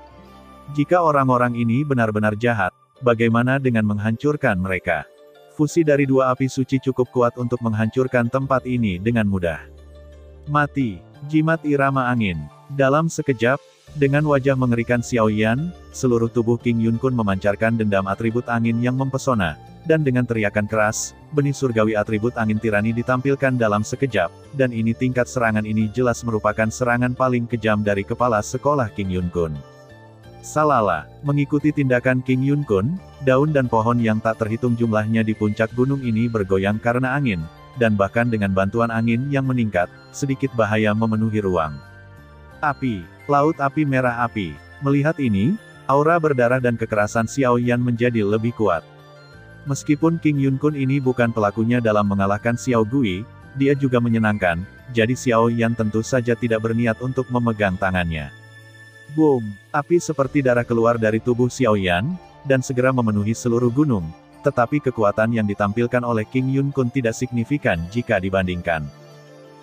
Jika orang-orang ini benar-benar jahat, bagaimana dengan menghancurkan mereka? Fusi dari 2 api suci cukup kuat untuk menghancurkan tempat ini dengan mudah. Mati. Jimat irama angin. Dalam sekejap, Dengan wajah mengerikan Xiao Yan, seluruh tubuh King Yun Kun memancarkan dendam atribut angin yang mempesona, dan dengan teriakan keras, benih surgawi atribut angin tirani ditampilkan dalam sekejap, dan ini tingkat serangan ini jelas merupakan serangan paling kejam dari kepala sekolah King Yun Kun. Salala, mengikuti tindakan King Yun Kun, daun dan pohon yang tak terhitung jumlahnya di puncak gunung ini bergoyang karena angin, dan bahkan dengan bantuan angin yang meningkat, sedikit bahaya memenuhi ruang. Api, laut api merah api. Melihat ini, aura berdarah dan kekerasan Xiao Yan menjadi lebih kuat. Meskipun King Yun Kun ini bukan pelakunya dalam mengalahkan Xiao Gui, dia juga menyenangkan, jadi Xiao Yan tentu saja tidak berniat untuk memegang tangannya. Boom! Api seperti darah keluar dari tubuh Xiao Yan, dan segera memenuhi seluruh gunung, tetapi kekuatan yang ditampilkan oleh King Yun Kun tidak signifikan jika dibandingkan.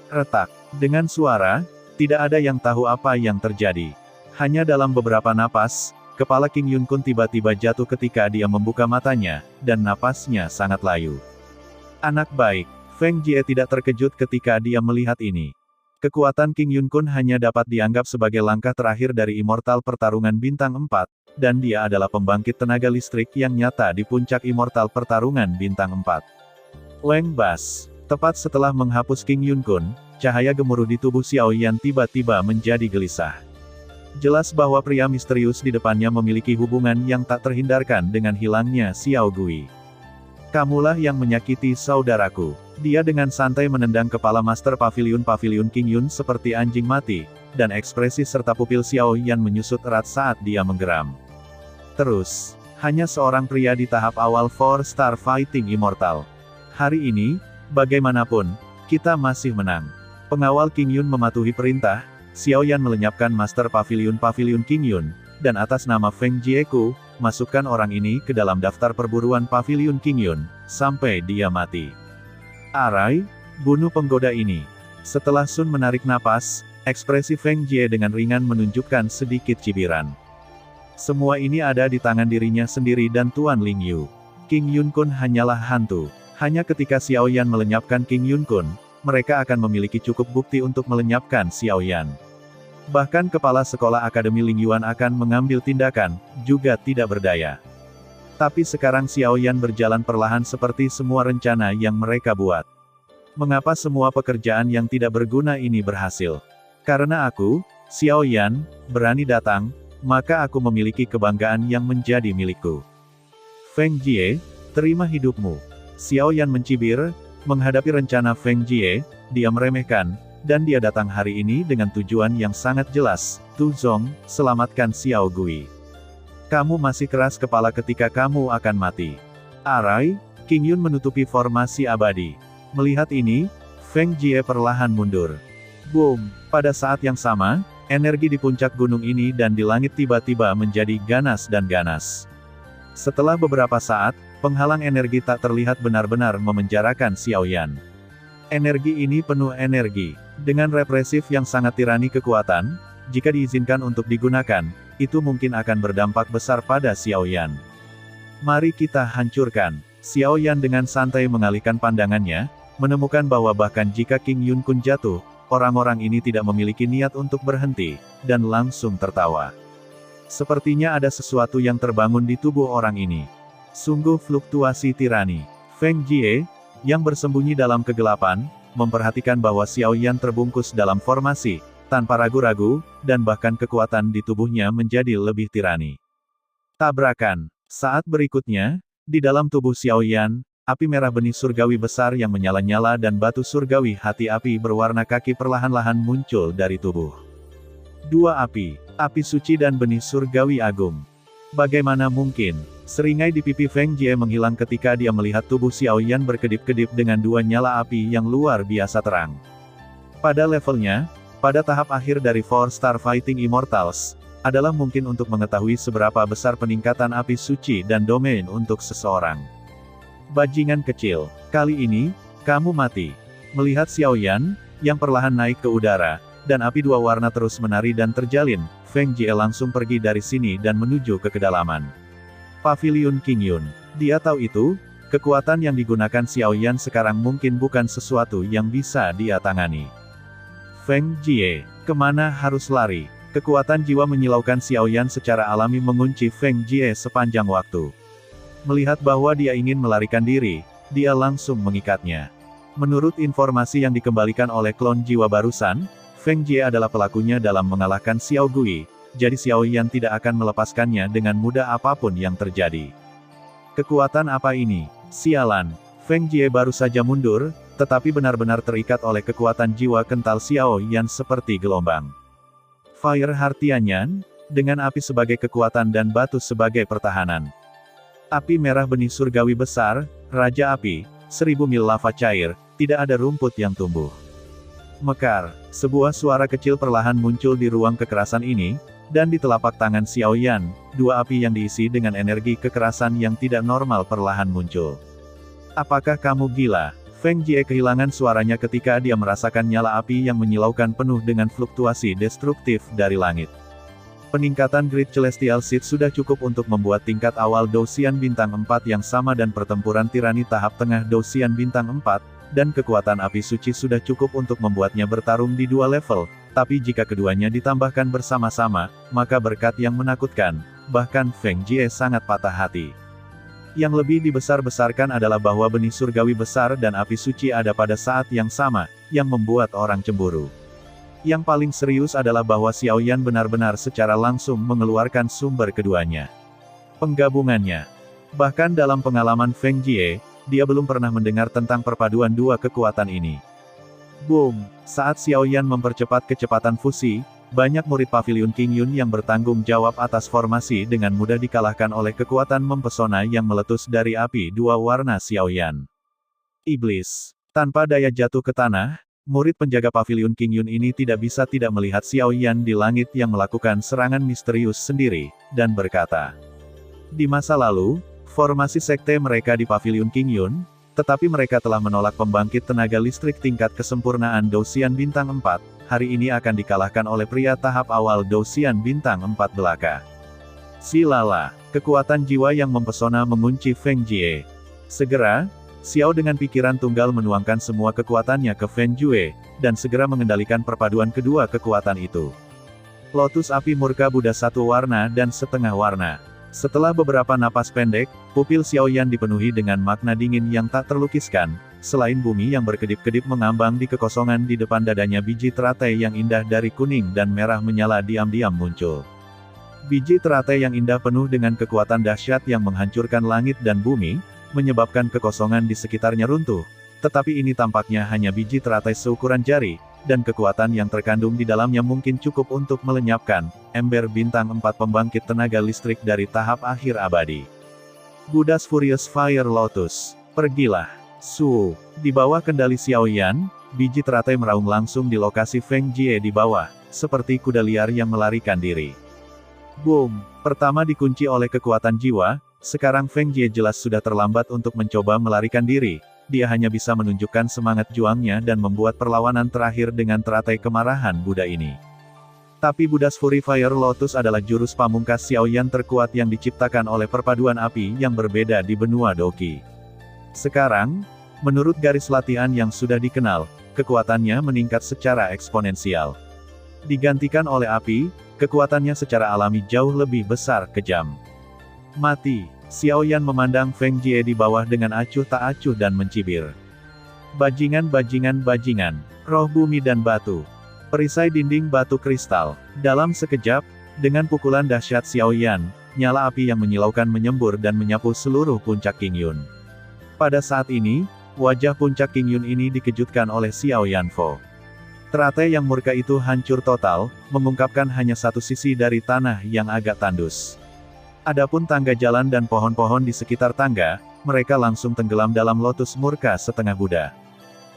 Retak. Dengan suara, tidak ada yang tahu apa yang terjadi. Hanya dalam beberapa napas, kepala King Yun Kun tiba-tiba jatuh ketika dia membuka matanya, dan napasnya sangat layu. Anak baik, Feng Jie tidak terkejut ketika dia melihat ini. Kekuatan King Yun Kun hanya dapat dianggap sebagai langkah terakhir dari Immortal Pertarungan Bintang 4, dan dia adalah pembangkit tenaga listrik yang nyata di puncak Immortal Pertarungan Bintang 4. Leng Bas. Tepat setelah menghapus King Yun Kun, cahaya gemuruh di tubuh Xiao Yan tiba-tiba menjadi gelisah. Jelas bahwa pria misterius di depannya memiliki hubungan yang tak terhindarkan dengan hilangnya Xiao Gui. Kamulah yang menyakiti saudaraku. Dia dengan santai menendang kepala Master Pavilion King Yun seperti anjing mati, dan ekspresi serta pupil Xiao Yan menyusut erat saat dia menggeram. Terus, hanya seorang pria di tahap awal 4-star Fighting Immortal. Hari ini, bagaimanapun, kita masih menang. Pengawal King Yun mematuhi perintah, Xiao Yan melenyapkan Master Pavilion King Yun, dan atas nama Feng Jieku, masukkan orang ini ke dalam daftar perburuan Pavilion King Yun, sampai dia mati. Arai, bunuh penggoda ini. Setelah Sun menarik napas, ekspresi Feng Jie dengan ringan menunjukkan sedikit cibiran. Semua ini ada di tangan dirinya sendiri dan Tuan Ling Yu. King Yun Kun hanyalah hantu. Hanya ketika Xiao Yan melenyapkan King Yun Kun, mereka akan memiliki cukup bukti untuk melenyapkan Xiao Yan. Bahkan kepala sekolah Akademi Ling Yuan akan mengambil tindakan, juga tidak berdaya. Tapi sekarang Xiao Yan berjalan perlahan seperti semua rencana yang mereka buat. Mengapa semua pekerjaan yang tidak berguna ini berhasil? Karena aku, Xiao Yan, berani datang, maka aku memiliki kebanggaan yang menjadi milikku. Feng Jie, terima hidupmu. Xiao Yan mencibir, menghadapi rencana Feng Jie, dia meremehkan, dan dia datang hari ini dengan tujuan yang sangat jelas, Tu Zong, selamatkan Xiao Gui. Kamu masih keras kepala ketika kamu akan mati. Arai, King Yun menutupi formasi abadi. Melihat ini, Feng Jie perlahan mundur. Boom! Pada saat yang sama, energi di puncak gunung ini dan di langit tiba-tiba menjadi ganas dan ganas. Setelah beberapa saat, penghalang energi tak terlihat benar-benar memenjarakan Xiao Yan. Energi ini penuh energi. Dengan represif yang sangat tirani kekuatan, jika diizinkan untuk digunakan, itu mungkin akan berdampak besar pada Xiao Yan. Mari kita hancurkan. Xiao Yan dengan santai mengalihkan pandangannya, menemukan bahwa bahkan jika King Yun Kun jatuh, orang-orang ini tidak memiliki niat untuk berhenti, dan langsung tertawa. Sepertinya ada sesuatu yang terbangun di tubuh orang ini. Sungguh fluktuasi tirani. Feng Jie, yang bersembunyi dalam kegelapan, memperhatikan bahwa Xiao Yan terbungkus dalam formasi, tanpa ragu-ragu, dan bahkan kekuatan di tubuhnya menjadi lebih tirani. Tabrakan. Saat berikutnya, di dalam tubuh Xiao Yan, api merah benih surgawi besar yang menyala-nyala dan batu surgawi hati api berwarna kaki perlahan-lahan muncul dari tubuh. Dua api suci dan benih surgawi agung. Bagaimana mungkin? Seringai di pipi Feng Jie menghilang ketika dia melihat tubuh Xiao Yan berkedip-kedip dengan dua nyala api yang luar biasa terang. Pada levelnya, pada tahap akhir dari 4-star Fighting Immortals, adalah mungkin untuk mengetahui seberapa besar peningkatan api suci dan domain untuk seseorang. Bajingan kecil, kali ini, kamu mati. Melihat Xiao Yan, yang perlahan naik ke udara, dan api dua warna terus menari dan terjalin, Feng Jie langsung pergi dari sini dan menuju ke kedalaman Pavilion King Yun. Dia tahu itu, kekuatan yang digunakan Xiao Yan sekarang mungkin bukan sesuatu yang bisa dia tangani. Feng Jie, kemana harus lari? Kekuatan jiwa menyilaukan Xiaoyan secara alami mengunci Feng Jie sepanjang waktu. Melihat bahwa dia ingin melarikan diri, dia langsung mengikatnya. Menurut informasi yang dikembalikan oleh klon jiwa barusan, Feng Jie adalah pelakunya dalam mengalahkan Xiao Gui, jadi Xiaoyan tidak akan melepaskannya dengan mudah apapun yang terjadi. Kekuatan apa ini? Sialan! Feng Jie baru saja mundur, tetapi benar-benar terikat oleh kekuatan jiwa kental Xiaoyan seperti gelombang. Fire Heart Tianyan, dengan api sebagai kekuatan dan batu sebagai pertahanan. Api merah benih surgawi besar, Raja Api, 1000 mil lava cair, tidak ada rumput yang tumbuh. Mekar, sebuah suara kecil perlahan muncul di ruang kekerasan ini, dan di telapak tangan Xiaoyan, dua api yang diisi dengan energi kekerasan yang tidak normal perlahan muncul. Apakah kamu gila? Feng Jie kehilangan suaranya ketika dia merasakan nyala api yang menyilaukan penuh dengan fluktuasi destruktif dari langit. Peningkatan Great Celestial Seed sudah cukup untuk membuat tingkat awal Douxian Bintang 4 yang sama dan pertempuran tirani tahap tengah Douxian Bintang 4, dan kekuatan api suci sudah cukup untuk membuatnya bertarung di dua level, tapi jika keduanya ditambahkan bersama-sama, maka berkat yang menakutkan, bahkan Feng Jie sangat patah hati. Yang lebih dibesar-besarkan adalah bahwa benih surgawi besar dan api suci ada pada saat yang sama, yang membuat orang cemburu. Yang paling serius adalah bahwa Xiaoyan benar-benar secara langsung mengeluarkan sumber keduanya. Penggabungannya. Bahkan dalam pengalaman Feng Jie, dia belum pernah mendengar tentang perpaduan dua kekuatan ini. Boom! Saat Xiaoyan mempercepat kecepatan fusi, banyak murid Pavilion King Yun yang bertanggung jawab atas formasi dengan mudah dikalahkan oleh kekuatan mempesona yang meletus dari api dua warna Xiaoyan. Iblis. Tanpa daya jatuh ke tanah, murid penjaga Pavilion King Yun ini tidak bisa tidak melihat Xiaoyan di langit yang melakukan serangan misterius sendiri, dan berkata, di masa lalu, formasi sekte mereka di Pavilion King Yun, tetapi mereka telah menolak pembangkit tenaga listrik tingkat kesempurnaan Douxian Bintang 4, hari ini akan dikalahkan oleh pria tahap awal Douxian Bintang 4 belaka. Silala, kekuatan jiwa yang mempesona mengunci Feng Jie. Segera, Xiao dengan pikiran tunggal menuangkan semua kekuatannya ke Feng Jie, dan segera mengendalikan perpaduan kedua kekuatan itu. Lotus api murka Buddha satu warna dan setengah warna. Setelah beberapa napas pendek, pupil Xiaoyan dipenuhi dengan makna dingin yang tak terlukiskan. Selain bumi yang berkedip-kedip mengambang di kekosongan di depan dadanya, biji teratai yang indah dari kuning dan merah menyala diam-diam muncul. Biji teratai yang indah penuh dengan kekuatan dahsyat yang menghancurkan langit dan bumi, menyebabkan kekosongan di sekitarnya runtuh. Tetapi ini tampaknya hanya biji teratai seukuran jari, dan kekuatan yang terkandung di dalamnya mungkin cukup untuk melenyapkan ember bintang 4 pembangkit tenaga listrik dari tahap akhir abadi. Buddha's Furious Fire Lotus. Pergilah. Su. Di bawah kendali Xiaoyan, biji teratai meraung langsung di lokasi Feng Jie di bawah, seperti kuda liar yang melarikan diri. Boom! Pertama dikunci oleh kekuatan jiwa, sekarang Feng Jie jelas sudah terlambat untuk mencoba melarikan diri. Dia hanya bisa menunjukkan semangat juangnya dan membuat perlawanan terakhir dengan teratai kemarahan Buddha ini. Tapi Buddha's Fury Fire Lotus adalah jurus pamungkas Xiaoyan terkuat yang diciptakan oleh perpaduan api yang berbeda di benua Doqi. Sekarang, menurut garis latihan yang sudah dikenal, kekuatannya meningkat secara eksponensial. Digantikan oleh api, kekuatannya secara alami jauh lebih besar kejam. Mati. Xiaoyan memandang Feng Jie di bawah dengan acuh tak acuh dan mencibir. Bajingan, roh bumi dan batu. Perisai dinding batu kristal. Dalam sekejap, dengan pukulan dahsyat Xiaoyan, nyala api yang menyilaukan menyembur dan menyapu seluruh puncak King Yun. Pada saat ini, wajah puncak King Yun ini dikejutkan oleh Xiaoyan Fo. Teratai yang murka itu hancur total, mengungkapkan hanya satu sisi dari tanah yang agak tandus. Adapun tangga jalan dan pohon-pohon di sekitar tangga, mereka langsung tenggelam dalam lotus murka setengah Buddha.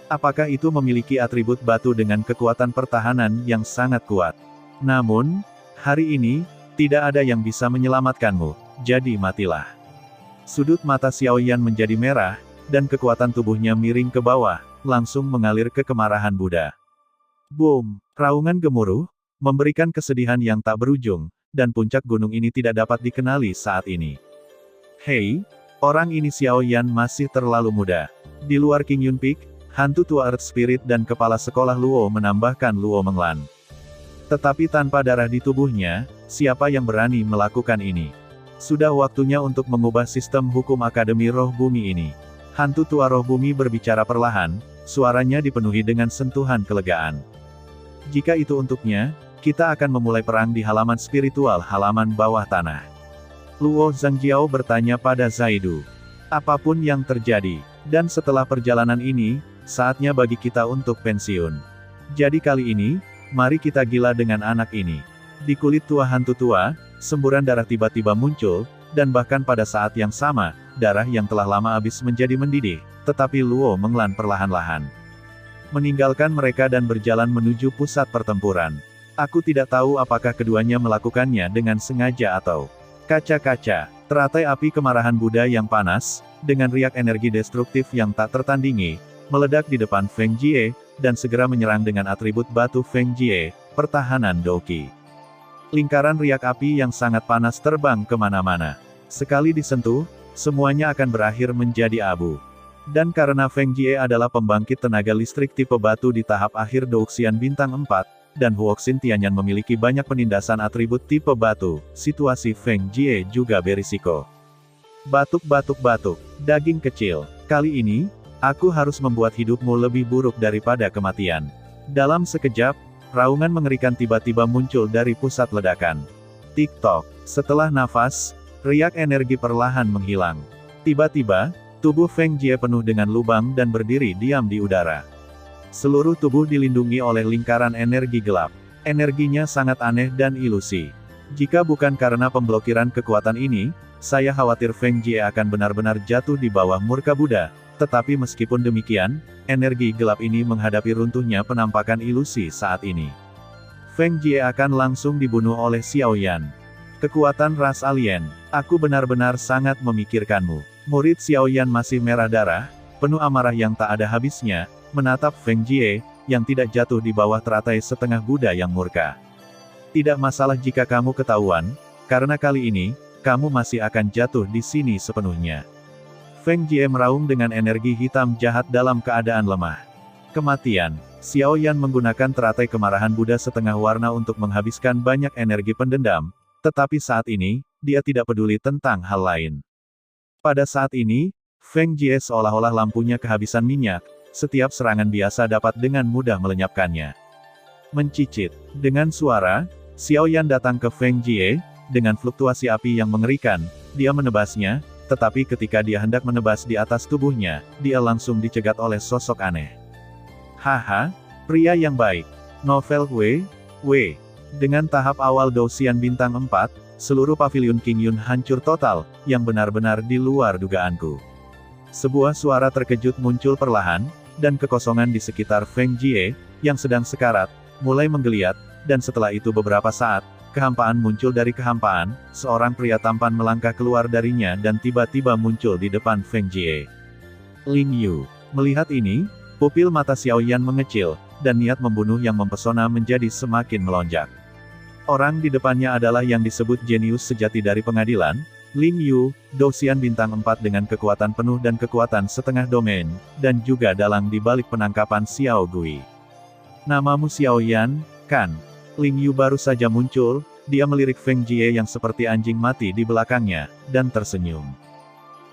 Apakah itu memiliki atribut batu dengan kekuatan pertahanan yang sangat kuat? Namun, hari ini, tidak ada yang bisa menyelamatkanmu, jadi matilah. Sudut mata Xiaoyan menjadi merah, dan kekuatan tubuhnya miring ke bawah, langsung mengalir ke kemarahan Buddha. Boom! Raungan gemuruh, memberikan kesedihan yang tak berujung, dan puncak gunung ini tidak dapat dikenali saat ini. Hei, orang ini Xiaoyan masih terlalu muda. Di luar King Yun Peak, hantu tua Earth Spirit dan kepala sekolah Luo menambahkan Luo Menglan. Tetapi tanpa darah di tubuhnya, siapa yang berani melakukan ini? Sudah waktunya untuk mengubah sistem hukum Akademi Roh Bumi ini. Hantu tua Roh Bumi berbicara perlahan, suaranya dipenuhi dengan sentuhan kelegaan. Jika itu untuknya, kita akan memulai perang di halaman spiritual halaman bawah tanah. Luo Zhangjiao bertanya pada Zaidu. Apapun yang terjadi, dan setelah perjalanan ini, saatnya bagi kita untuk pensiun. Jadi kali ini, mari kita gila dengan anak ini. Di kulit tua hantu tua, semburan darah tiba-tiba muncul, dan bahkan pada saat yang sama, darah yang telah lama habis menjadi mendidih, tetapi Luo mengelan perlahan-lahan. Meninggalkan mereka dan berjalan menuju pusat pertempuran. Aku tidak tahu apakah keduanya melakukannya dengan sengaja atau kaca-kaca. Teratai api kemarahan Buddha yang panas, dengan riak energi destruktif yang tak tertandingi, meledak di depan Feng Jie, dan segera menyerang dengan atribut batu Feng Jie, pertahanan Douqi. Lingkaran riak api yang sangat panas terbang kemana-mana. Sekali disentuh, semuanya akan berakhir menjadi abu. Dan karena Feng Jie adalah pembangkit tenaga listrik tipe batu di tahap akhir Douxian bintang 4, dan Huoxin Tianyan memiliki banyak penindasan atribut tipe batu, situasi Feng Jie juga berisiko. Batuk-batuk-batuk, daging kecil. Kali ini, aku harus membuat hidupmu lebih buruk daripada kematian. Dalam sekejap, raungan mengerikan tiba-tiba muncul dari pusat ledakan. Tik-tok. Setelah nafas, riak energi perlahan menghilang. Tiba-tiba, tubuh Feng Jie penuh dengan lubang dan berdiri diam di udara. Seluruh tubuh dilindungi oleh lingkaran energi gelap. Energinya sangat aneh dan ilusi. Jika bukan karena pemblokiran kekuatan ini, saya khawatir Feng Jie akan benar-benar jatuh di bawah murka Buddha. Tetapi meskipun demikian, energi gelap ini menghadapi runtuhnya penampakan ilusi saat ini. Feng Jie akan langsung dibunuh oleh Xiao Yan. Kekuatan ras alien, aku benar-benar sangat memikirkanmu. Murid Xiao Yan masih merah darah, penuh amarah yang tak ada habisnya, menatap Feng Jie, yang tidak jatuh di bawah teratai setengah Buddha yang murka. Tidak masalah jika kamu ketahuan, karena kali ini, kamu masih akan jatuh di sini sepenuhnya. Feng Jie meraung dengan energi hitam jahat dalam keadaan lemah. Kematian. Xiao Yan menggunakan teratai kemarahan Buddha setengah warna untuk menghabiskan banyak energi pendendam, tetapi saat ini, dia tidak peduli tentang hal lain. Pada saat ini, Feng Jie seolah-olah lampunya kehabisan minyak, setiap serangan biasa dapat dengan mudah melenyapkannya. Mencicit. Dengan suara, Xiao Yan datang ke Feng Jie, dengan fluktuasi api yang mengerikan, dia menebasnya, tetapi ketika dia hendak menebas di atas tubuhnya, dia langsung dicegat oleh sosok aneh. Haha, pria yang baik. Novel W. Dengan tahap awal Douxian bintang 4, seluruh pavilion King Yun hancur total, yang benar-benar di luar dugaanku. Sebuah suara terkejut muncul perlahan, dan kekosongan di sekitar Feng Jie, yang sedang sekarat, mulai menggeliat, dan setelah itu beberapa saat, kehampaan muncul dari kehampaan, seorang pria tampan melangkah keluar darinya dan tiba-tiba muncul di depan Feng Jie. Ling Yu. Melihat ini, pupil mata Xiao Yan mengecil, dan niat membunuh yang mempesona menjadi semakin melonjak. Orang di depannya adalah yang disebut jenius sejati dari pengadilan, Ling Yu, Douxian bintang 4 dengan kekuatan penuh dan kekuatan setengah domain, dan juga dalang di balik penangkapan Xiao Gui. Namamu Xiao Yan, kan? Ling Yu baru saja muncul, dia melirik Feng Jie yang seperti anjing mati di belakangnya, dan tersenyum.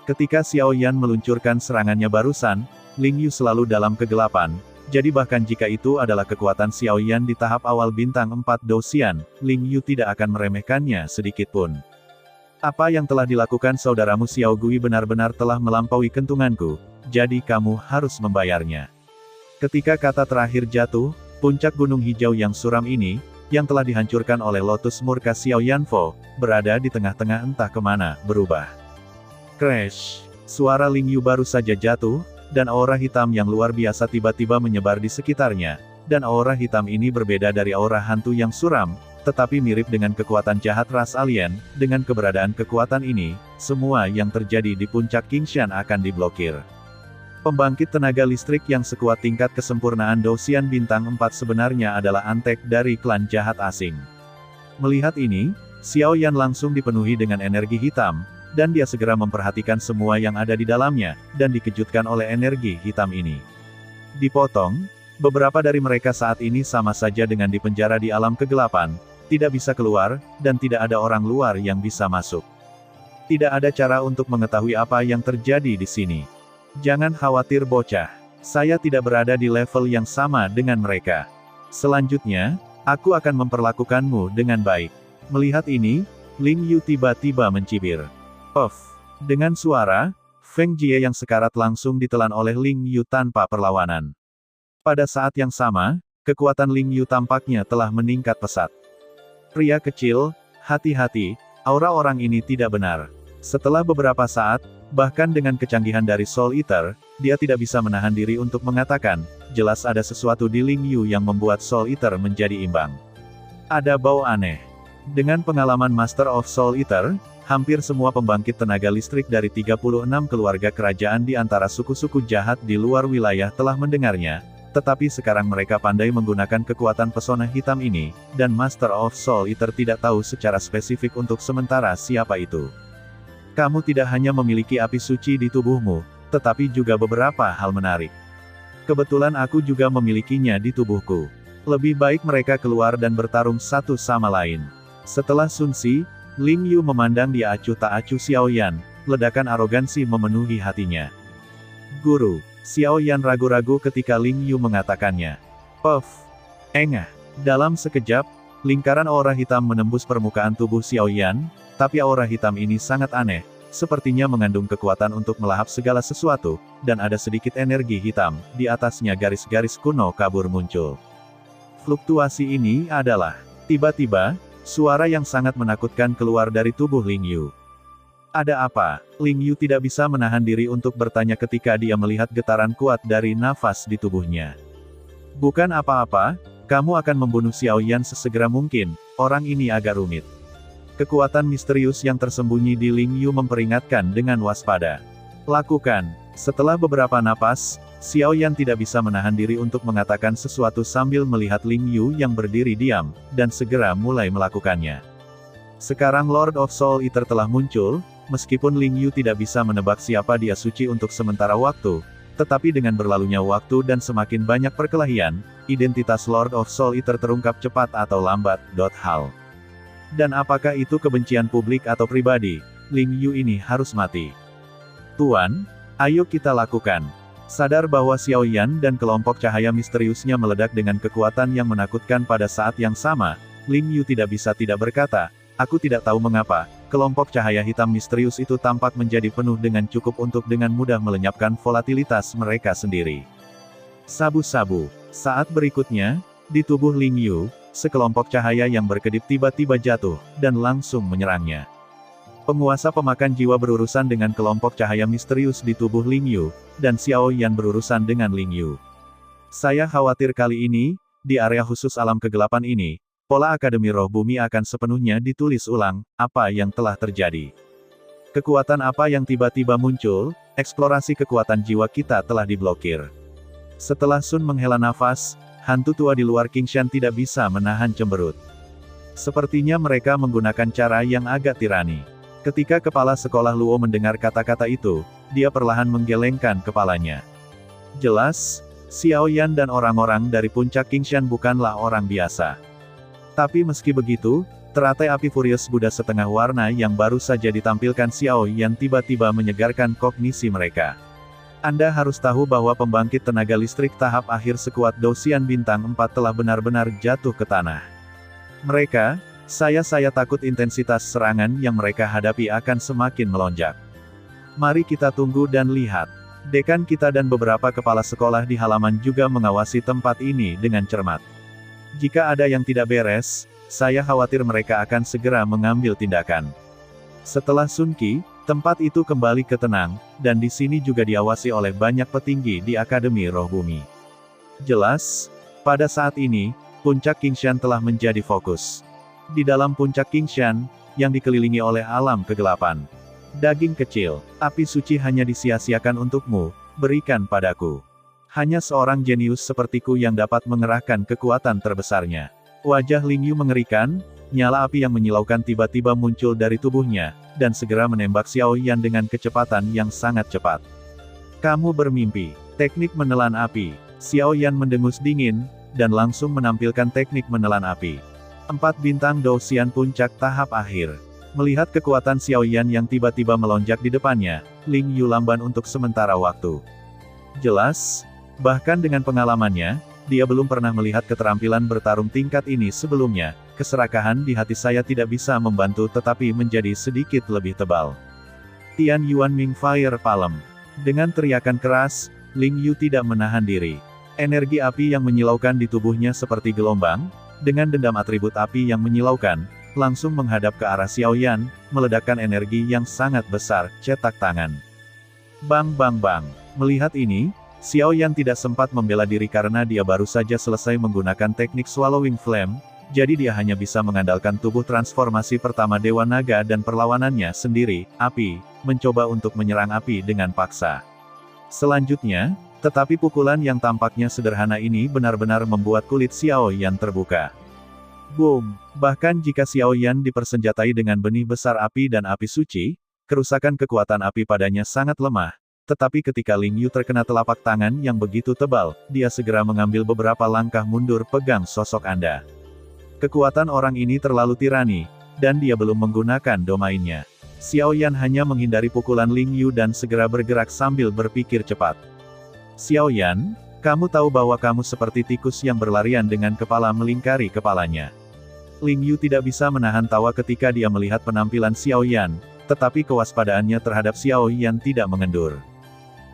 Ketika Xiao Yan meluncurkan serangannya barusan, Ling Yu selalu dalam kegelapan, jadi bahkan jika itu adalah kekuatan Xiao Yan di tahap awal bintang 4 Douxian, Ling Yu tidak akan meremehkannya sedikitpun. Apa yang telah dilakukan saudaramu Xiao Gui benar-benar telah melampaui kentunganku, jadi kamu harus membayarnya. Ketika kata terakhir jatuh, puncak gunung hijau yang suram ini, yang telah dihancurkan oleh lotus murka Xiao Yanfo, berada di tengah-tengah entah kemana, berubah. Crash! Suara Ling Yu baru saja jatuh, dan aura hitam yang luar biasa tiba-tiba menyebar di sekitarnya, dan aura hitam ini berbeda dari aura hantu yang suram, tetapi mirip dengan kekuatan jahat ras alien. Dengan keberadaan kekuatan ini, semua yang terjadi di puncak Qingshan akan diblokir. Pembangkit tenaga listrik yang sekuat tingkat kesempurnaan Douxian bintang 4 sebenarnya adalah antek dari klan jahat asing. Melihat ini, Xiao Yan langsung dipenuhi dengan energi hitam, dan dia segera memperhatikan semua yang ada di dalamnya, dan dikejutkan oleh energi hitam ini. Dipotong, Beberapa dari mereka saat ini sama saja dengan dipenjara di alam kegelapan, tidak bisa keluar, dan tidak ada orang luar yang bisa masuk. Tidak ada cara untuk mengetahui apa yang terjadi di sini. Jangan khawatir bocah. Saya tidak berada di level yang sama dengan mereka. Selanjutnya, aku akan memperlakukanmu dengan baik. Melihat ini, Ling Yu tiba-tiba mencibir. Puff. Dengan suara, Feng Jie yang sekarat langsung ditelan oleh Ling Yu tanpa perlawanan. Pada saat yang sama, kekuatan Ling Yu tampaknya telah meningkat pesat. Pria kecil, hati-hati, aura orang ini tidak benar. Setelah beberapa saat, bahkan dengan kecanggihan dari Soul Eater, dia tidak bisa menahan diri untuk mengatakan, jelas ada sesuatu di Ling Yu yang membuat Soul Eater menjadi imbang. Ada bau aneh. Dengan pengalaman Master of Soul Eater, hampir semua pembangkit tenaga listrik dari 36 keluarga kerajaan di antara suku-suku jahat di luar wilayah telah mendengarnya. Tetapi sekarang mereka pandai menggunakan kekuatan pesona hitam ini, dan Master of Soul Eater tidak tahu secara spesifik untuk sementara siapa itu. Kamu tidak hanya memiliki api suci di tubuhmu, tetapi juga beberapa hal menarik. Kebetulan aku juga memilikinya di tubuhku. Lebih baik mereka keluar dan bertarung satu sama lain. Setelah Sun Si, Ling Yu memandang dia acuh tak acuh Xiao Yan, ledakan arogansi memenuhi hatinya. Guru. Xiao Yan ragu-ragu ketika Ling Yu mengatakannya. Puff. Engah. Dalam sekejap, lingkaran aura hitam menembus permukaan tubuh Xiao Yan, tapi aura hitam ini sangat aneh, sepertinya mengandung kekuatan untuk melahap segala sesuatu, dan ada sedikit energi hitam, di atasnya garis-garis kuno kabur muncul. Fluktuasi ini adalah, tiba-tiba, suara yang sangat menakutkan keluar dari tubuh Ling Yu. Ada apa? Ling Yu tidak bisa menahan diri untuk bertanya ketika dia melihat getaran kuat dari nafas di tubuhnya. Bukan apa-apa, kamu akan membunuh Xiao Yan sesegera mungkin, orang ini agak rumit. Kekuatan misterius yang tersembunyi di Ling Yu memperingatkan dengan waspada. Lakukan. Setelah beberapa napas, Xiao Yan tidak bisa menahan diri untuk mengatakan sesuatu sambil melihat Ling Yu yang berdiri diam, dan segera mulai melakukannya. Sekarang Lord of Soul Eater telah muncul. Meskipun Ling Yu tidak bisa menebak siapa dia suci untuk sementara waktu, tetapi dengan berlalunya waktu dan semakin banyak perkelahian, identitas Lord of Soul Eater terungkap cepat atau lambat. Hal. Dan apakah itu kebencian publik atau pribadi, Ling Yu ini harus mati. Tuan, ayo kita lakukan. Sadar bahwa Xiao Yan dan kelompok cahaya misteriusnya meledak dengan kekuatan yang menakutkan pada saat yang sama, Ling Yu tidak bisa tidak berkata, aku tidak tahu mengapa, kelompok cahaya hitam misterius itu tampak menjadi penuh dengan cukup untuk dengan mudah melenyapkan volatilitas mereka sendiri. Sabu-sabu. Saat berikutnya, di tubuh Ling Yu, sekelompok cahaya yang berkedip tiba-tiba jatuh, dan langsung menyerangnya. Penguasa pemakan jiwa berurusan dengan kelompok cahaya misterius di tubuh Ling Yu, dan Xiao Yan berurusan dengan Ling Yu. Saya khawatir kali ini, di area khusus alam kegelapan ini, pola Akademi Roh Bumi akan sepenuhnya ditulis ulang, apa yang telah terjadi. Kekuatan apa yang tiba-tiba muncul, eksplorasi kekuatan jiwa kita telah diblokir. Setelah Sun menghela nafas, hantu tua di luar Qingshan tidak bisa menahan cemberut. Sepertinya mereka menggunakan cara yang agak tirani. Ketika kepala sekolah Luo mendengar kata-kata itu, dia perlahan menggelengkan kepalanya. Jelas, Xiao Yan dan orang-orang dari puncak Qingshan bukanlah orang biasa. Tapi meski begitu, teratai api furious Buddha setengah warna yang baru saja ditampilkan Xiao Yan tiba-tiba menyegarkan kognisi mereka. Anda harus tahu bahwa pembangkit tenaga listrik tahap akhir sekuat Dousian Bintang 4 telah benar-benar jatuh ke tanah. Mereka, saya takut intensitas serangan yang mereka hadapi akan semakin melonjak. Mari kita tunggu dan lihat. Dekan kita dan beberapa kepala sekolah di halaman juga mengawasi tempat ini dengan cermat. Jika ada yang tidak beres, saya khawatir mereka akan segera mengambil tindakan. Setelah Sun Qi, tempat itu kembali ke tenang, dan di sini juga diawasi oleh banyak petinggi di Akademi Roh Bumi. Jelas, pada saat ini, puncak Qingshan telah menjadi fokus. Di dalam puncak Qingshan, yang dikelilingi oleh alam kegelapan. Daging kecil, api suci hanya disia-siakan untukmu, berikan padaku. Hanya seorang jenius sepertiku yang dapat mengerahkan kekuatan terbesarnya. Wajah Ling Yu mengerikan, nyala api yang menyilaukan tiba-tiba muncul dari tubuhnya, dan segera menembak Xiao Yan dengan kecepatan yang sangat cepat. Kamu bermimpi. Teknik menelan api. Xiao Yan mendengus dingin, dan langsung menampilkan teknik menelan api. 4 bintang Douxian puncak tahap akhir. Melihat kekuatan Xiao Yan yang tiba-tiba melonjak di depannya, Ling Yu lamban untuk sementara waktu. Jelas, bahkan dengan pengalamannya, dia belum pernah melihat keterampilan bertarung tingkat ini sebelumnya. Keserakahan di hati saya tidak bisa membantu tetapi menjadi sedikit lebih tebal. Tian Yuan Ming Fire Palm. Dengan teriakan keras, Ling Yu tidak menahan diri. Energi api yang menyilaukan di tubuhnya seperti gelombang, dengan dendam atribut api yang menyilaukan, langsung menghadap ke arah Xiao Yan, meledakkan energi yang sangat besar, cetak tangan. Bang bang bang. Melihat ini, Xiao Yan tidak sempat membela diri karena dia baru saja selesai menggunakan teknik Swallowing Flame, jadi dia hanya bisa mengandalkan tubuh transformasi pertama Dewa Naga dan perlawanannya sendiri, api, mencoba untuk menyerang api dengan paksa. Selanjutnya, tetapi pukulan yang tampaknya sederhana ini benar-benar membuat kulit Xiao Yan terbuka. Boom! Bahkan jika Xiao Yan dipersenjatai dengan benih besar api dan api suci, kerusakan kekuatan api padanya sangat lemah. Tetapi ketika Ling Yu terkena telapak tangan yang begitu tebal, dia segera mengambil beberapa langkah mundur pegang sosok Anda. Kekuatan orang ini terlalu tirani, dan dia belum menggunakan domainnya. Xiao Yan hanya menghindari pukulan Ling Yu dan segera bergerak sambil berpikir cepat. Xiao Yan, kamu tahu bahwa kamu seperti tikus yang berlarian dengan kepala melingkari kepalanya. Ling Yu tidak bisa menahan tawa ketika dia melihat penampilan Xiao Yan, tetapi kewaspadaannya terhadap Xiao Yan tidak mengendur.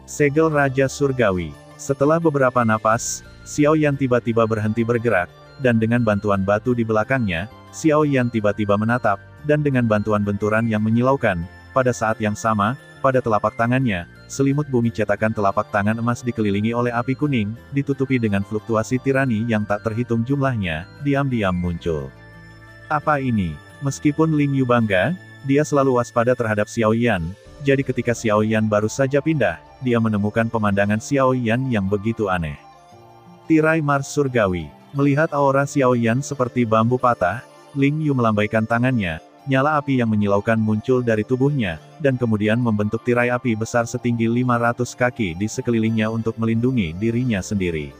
Segel Raja Surgawi. Setelah beberapa napas, Xiao Yan tiba-tiba berhenti bergerak, dan dengan bantuan batu di belakangnya, Xiao Yan tiba-tiba menatap, dan dengan bantuan benturan yang menyilaukan, pada saat yang sama, pada telapak tangannya, selimut bumi cetakan telapak tangan emas dikelilingi oleh api kuning, ditutupi dengan fluktuasi tirani yang tak terhitung jumlahnya, diam-diam muncul. Apa ini? Meskipun Ling Yu bangga, dia selalu waspada terhadap Xiao Yan, jadi ketika Xiao Yan baru saja pindah, dia menemukan pemandangan Xiao Yan yang begitu aneh. Tirai Mars Surgawi. Melihat aura Xiao Yan seperti bambu patah, Ling Yu melambaikan tangannya, nyala api yang menyilaukan muncul dari tubuhnya, dan kemudian membentuk tirai api besar setinggi 500 kaki di sekelilingnya untuk melindungi dirinya sendiri.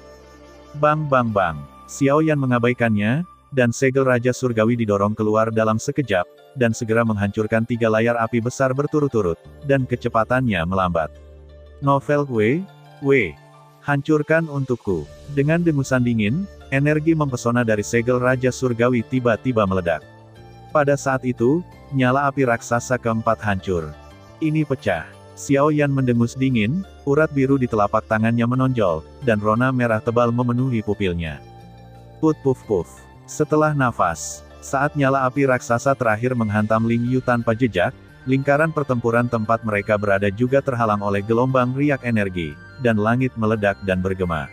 Bang bang bang. Xiao Yan mengabaikannya, dan segel Raja Surgawi didorong keluar dalam sekejap, dan segera menghancurkan 3 layar api besar berturut-turut, dan kecepatannya melambat. Novel W. Hancurkan untukku. Dengan dengusan dingin, energi mempesona dari segel Raja Surgawi tiba-tiba meledak. Pada saat itu, nyala api raksasa keempat hancur. Ini pecah. Xiao Yan mendengus dingin, urat biru di telapak tangannya menonjol, dan rona merah tebal memenuhi pupilnya. Put puf puf. Setelah nafas, saat nyala api raksasa terakhir menghantam Ling Yu tanpa jejak, lingkaran pertempuran tempat mereka berada juga terhalang oleh gelombang riak energi, dan langit meledak dan bergema.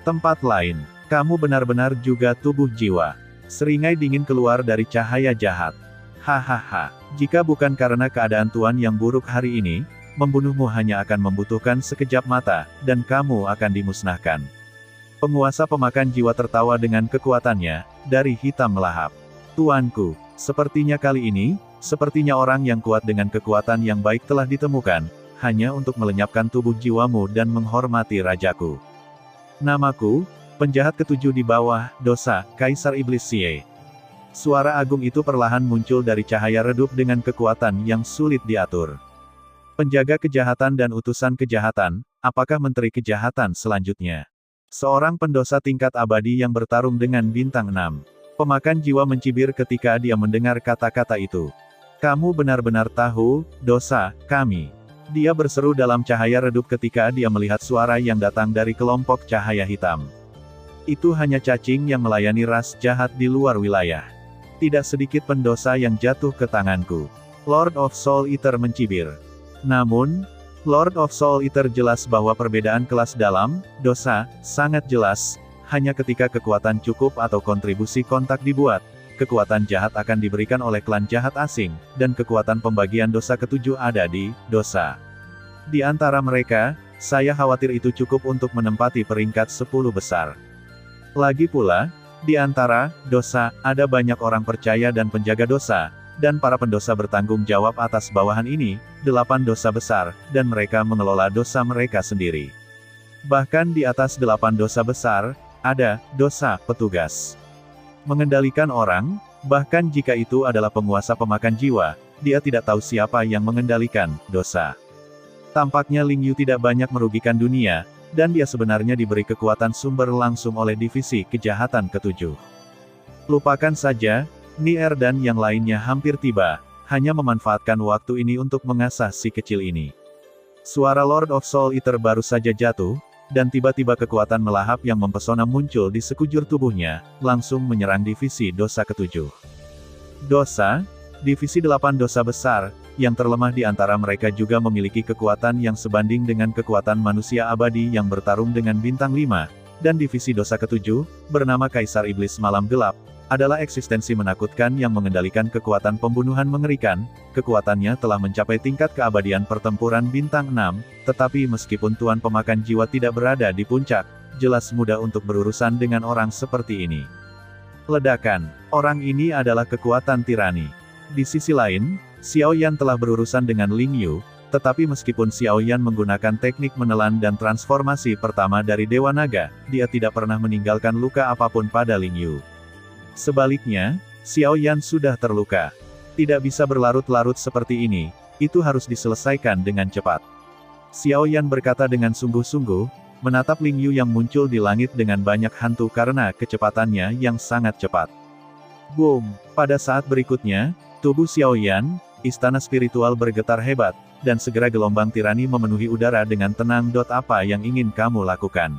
Tempat lain, kamu benar-benar juga tubuh jiwa. Seringai dingin keluar dari cahaya jahat. Hahaha, jika bukan karena keadaan Tuan yang buruk hari ini, membunuhmu hanya akan membutuhkan sekejap mata, dan kamu akan dimusnahkan. Penguasa pemakan jiwa tertawa dengan kekuatannya, dari hitam melahap. Tuanku, sepertinya kali ini, sepertinya orang yang kuat dengan kekuatan yang baik telah ditemukan, hanya untuk melenyapkan tubuh jiwamu dan menghormati rajaku. Namaku, penjahat ketujuh di bawah dosa, Kaisar Iblis Xie. Suara agung itu perlahan muncul dari cahaya redup dengan kekuatan yang sulit diatur. Penjaga kejahatan dan utusan kejahatan, apakah menteri kejahatan selanjutnya? Seorang pendosa tingkat abadi yang bertarung dengan bintang 6. Pemakan jiwa mencibir ketika dia mendengar kata-kata itu. Kamu benar-benar tahu, dosa, kami. Dia berseru dalam cahaya redup ketika dia melihat suara yang datang dari kelompok cahaya hitam. Itu hanya cacing yang melayani ras jahat di luar wilayah. Tidak sedikit pendosa yang jatuh ke tanganku. Lord of Soul Eater mencibir. Namun, Lord of Soul Eater jelas bahwa perbedaan kelas dalam dosa sangat jelas, hanya ketika kekuatan cukup atau kontribusi kontak dibuat, kekuatan jahat akan diberikan oleh klan jahat asing, dan kekuatan pembagian dosa ketujuh ada di dosa. Di antara mereka, saya khawatir itu cukup untuk menempati peringkat 10 besar. Lagi pula, di antara dosa, ada banyak orang percaya dan penjaga dosa, dan para pendosa bertanggung jawab atas bawahan ini, 8 dosa besar, dan mereka mengelola dosa mereka sendiri. Bahkan di atas 8 dosa besar, ada dosa petugas. Mengendalikan orang, bahkan jika itu adalah penguasa pemakan jiwa, dia tidak tahu siapa yang mengendalikan dosa. Tampaknya Ling Yu tidak banyak merugikan dunia, dan dia sebenarnya diberi kekuatan sumber langsung oleh divisi kejahatan ke-7. Lupakan saja, Nier dan yang lainnya hampir tiba, hanya memanfaatkan waktu ini untuk mengasah si kecil ini. Suara Lord of Soul Eater baru saja jatuh, dan tiba-tiba kekuatan melahap yang mempesona muncul di sekujur tubuhnya, langsung menyerang divisi dosa ke-7. Dosa, divisi 8 dosa besar, yang terlemah di antara mereka juga memiliki kekuatan yang sebanding dengan kekuatan manusia abadi yang bertarung dengan bintang 5, dan divisi dosa ke-7, bernama Kaisar Iblis Malam Gelap, adalah eksistensi menakutkan yang mengendalikan kekuatan pembunuhan mengerikan. Kekuatannya telah mencapai tingkat keabadian pertempuran bintang 6, tetapi meskipun Tuan Pemakan Jiwa tidak berada di puncak, jelas mudah untuk berurusan dengan orang seperti ini. Ledakan, orang ini adalah kekuatan tirani. Di sisi lain, Xiao Yan telah berurusan dengan Ling Yu, tetapi meskipun Xiao Yan menggunakan teknik menelan dan transformasi pertama dari Dewa Naga, dia tidak pernah meninggalkan luka apapun pada Ling Yu. Sebaliknya, Xiao Yan sudah terluka. Tidak bisa berlarut-larut seperti ini, itu harus diselesaikan dengan cepat. Xiao Yan berkata dengan sungguh-sungguh, menatap Ling Yu yang muncul di langit dengan banyak hantu karena kecepatannya yang sangat cepat. Boom! Pada saat berikutnya, tubuh Xiao Yan, istana spiritual bergetar hebat, dan segera gelombang tirani memenuhi udara dengan tenang. Apa yang ingin kamu lakukan?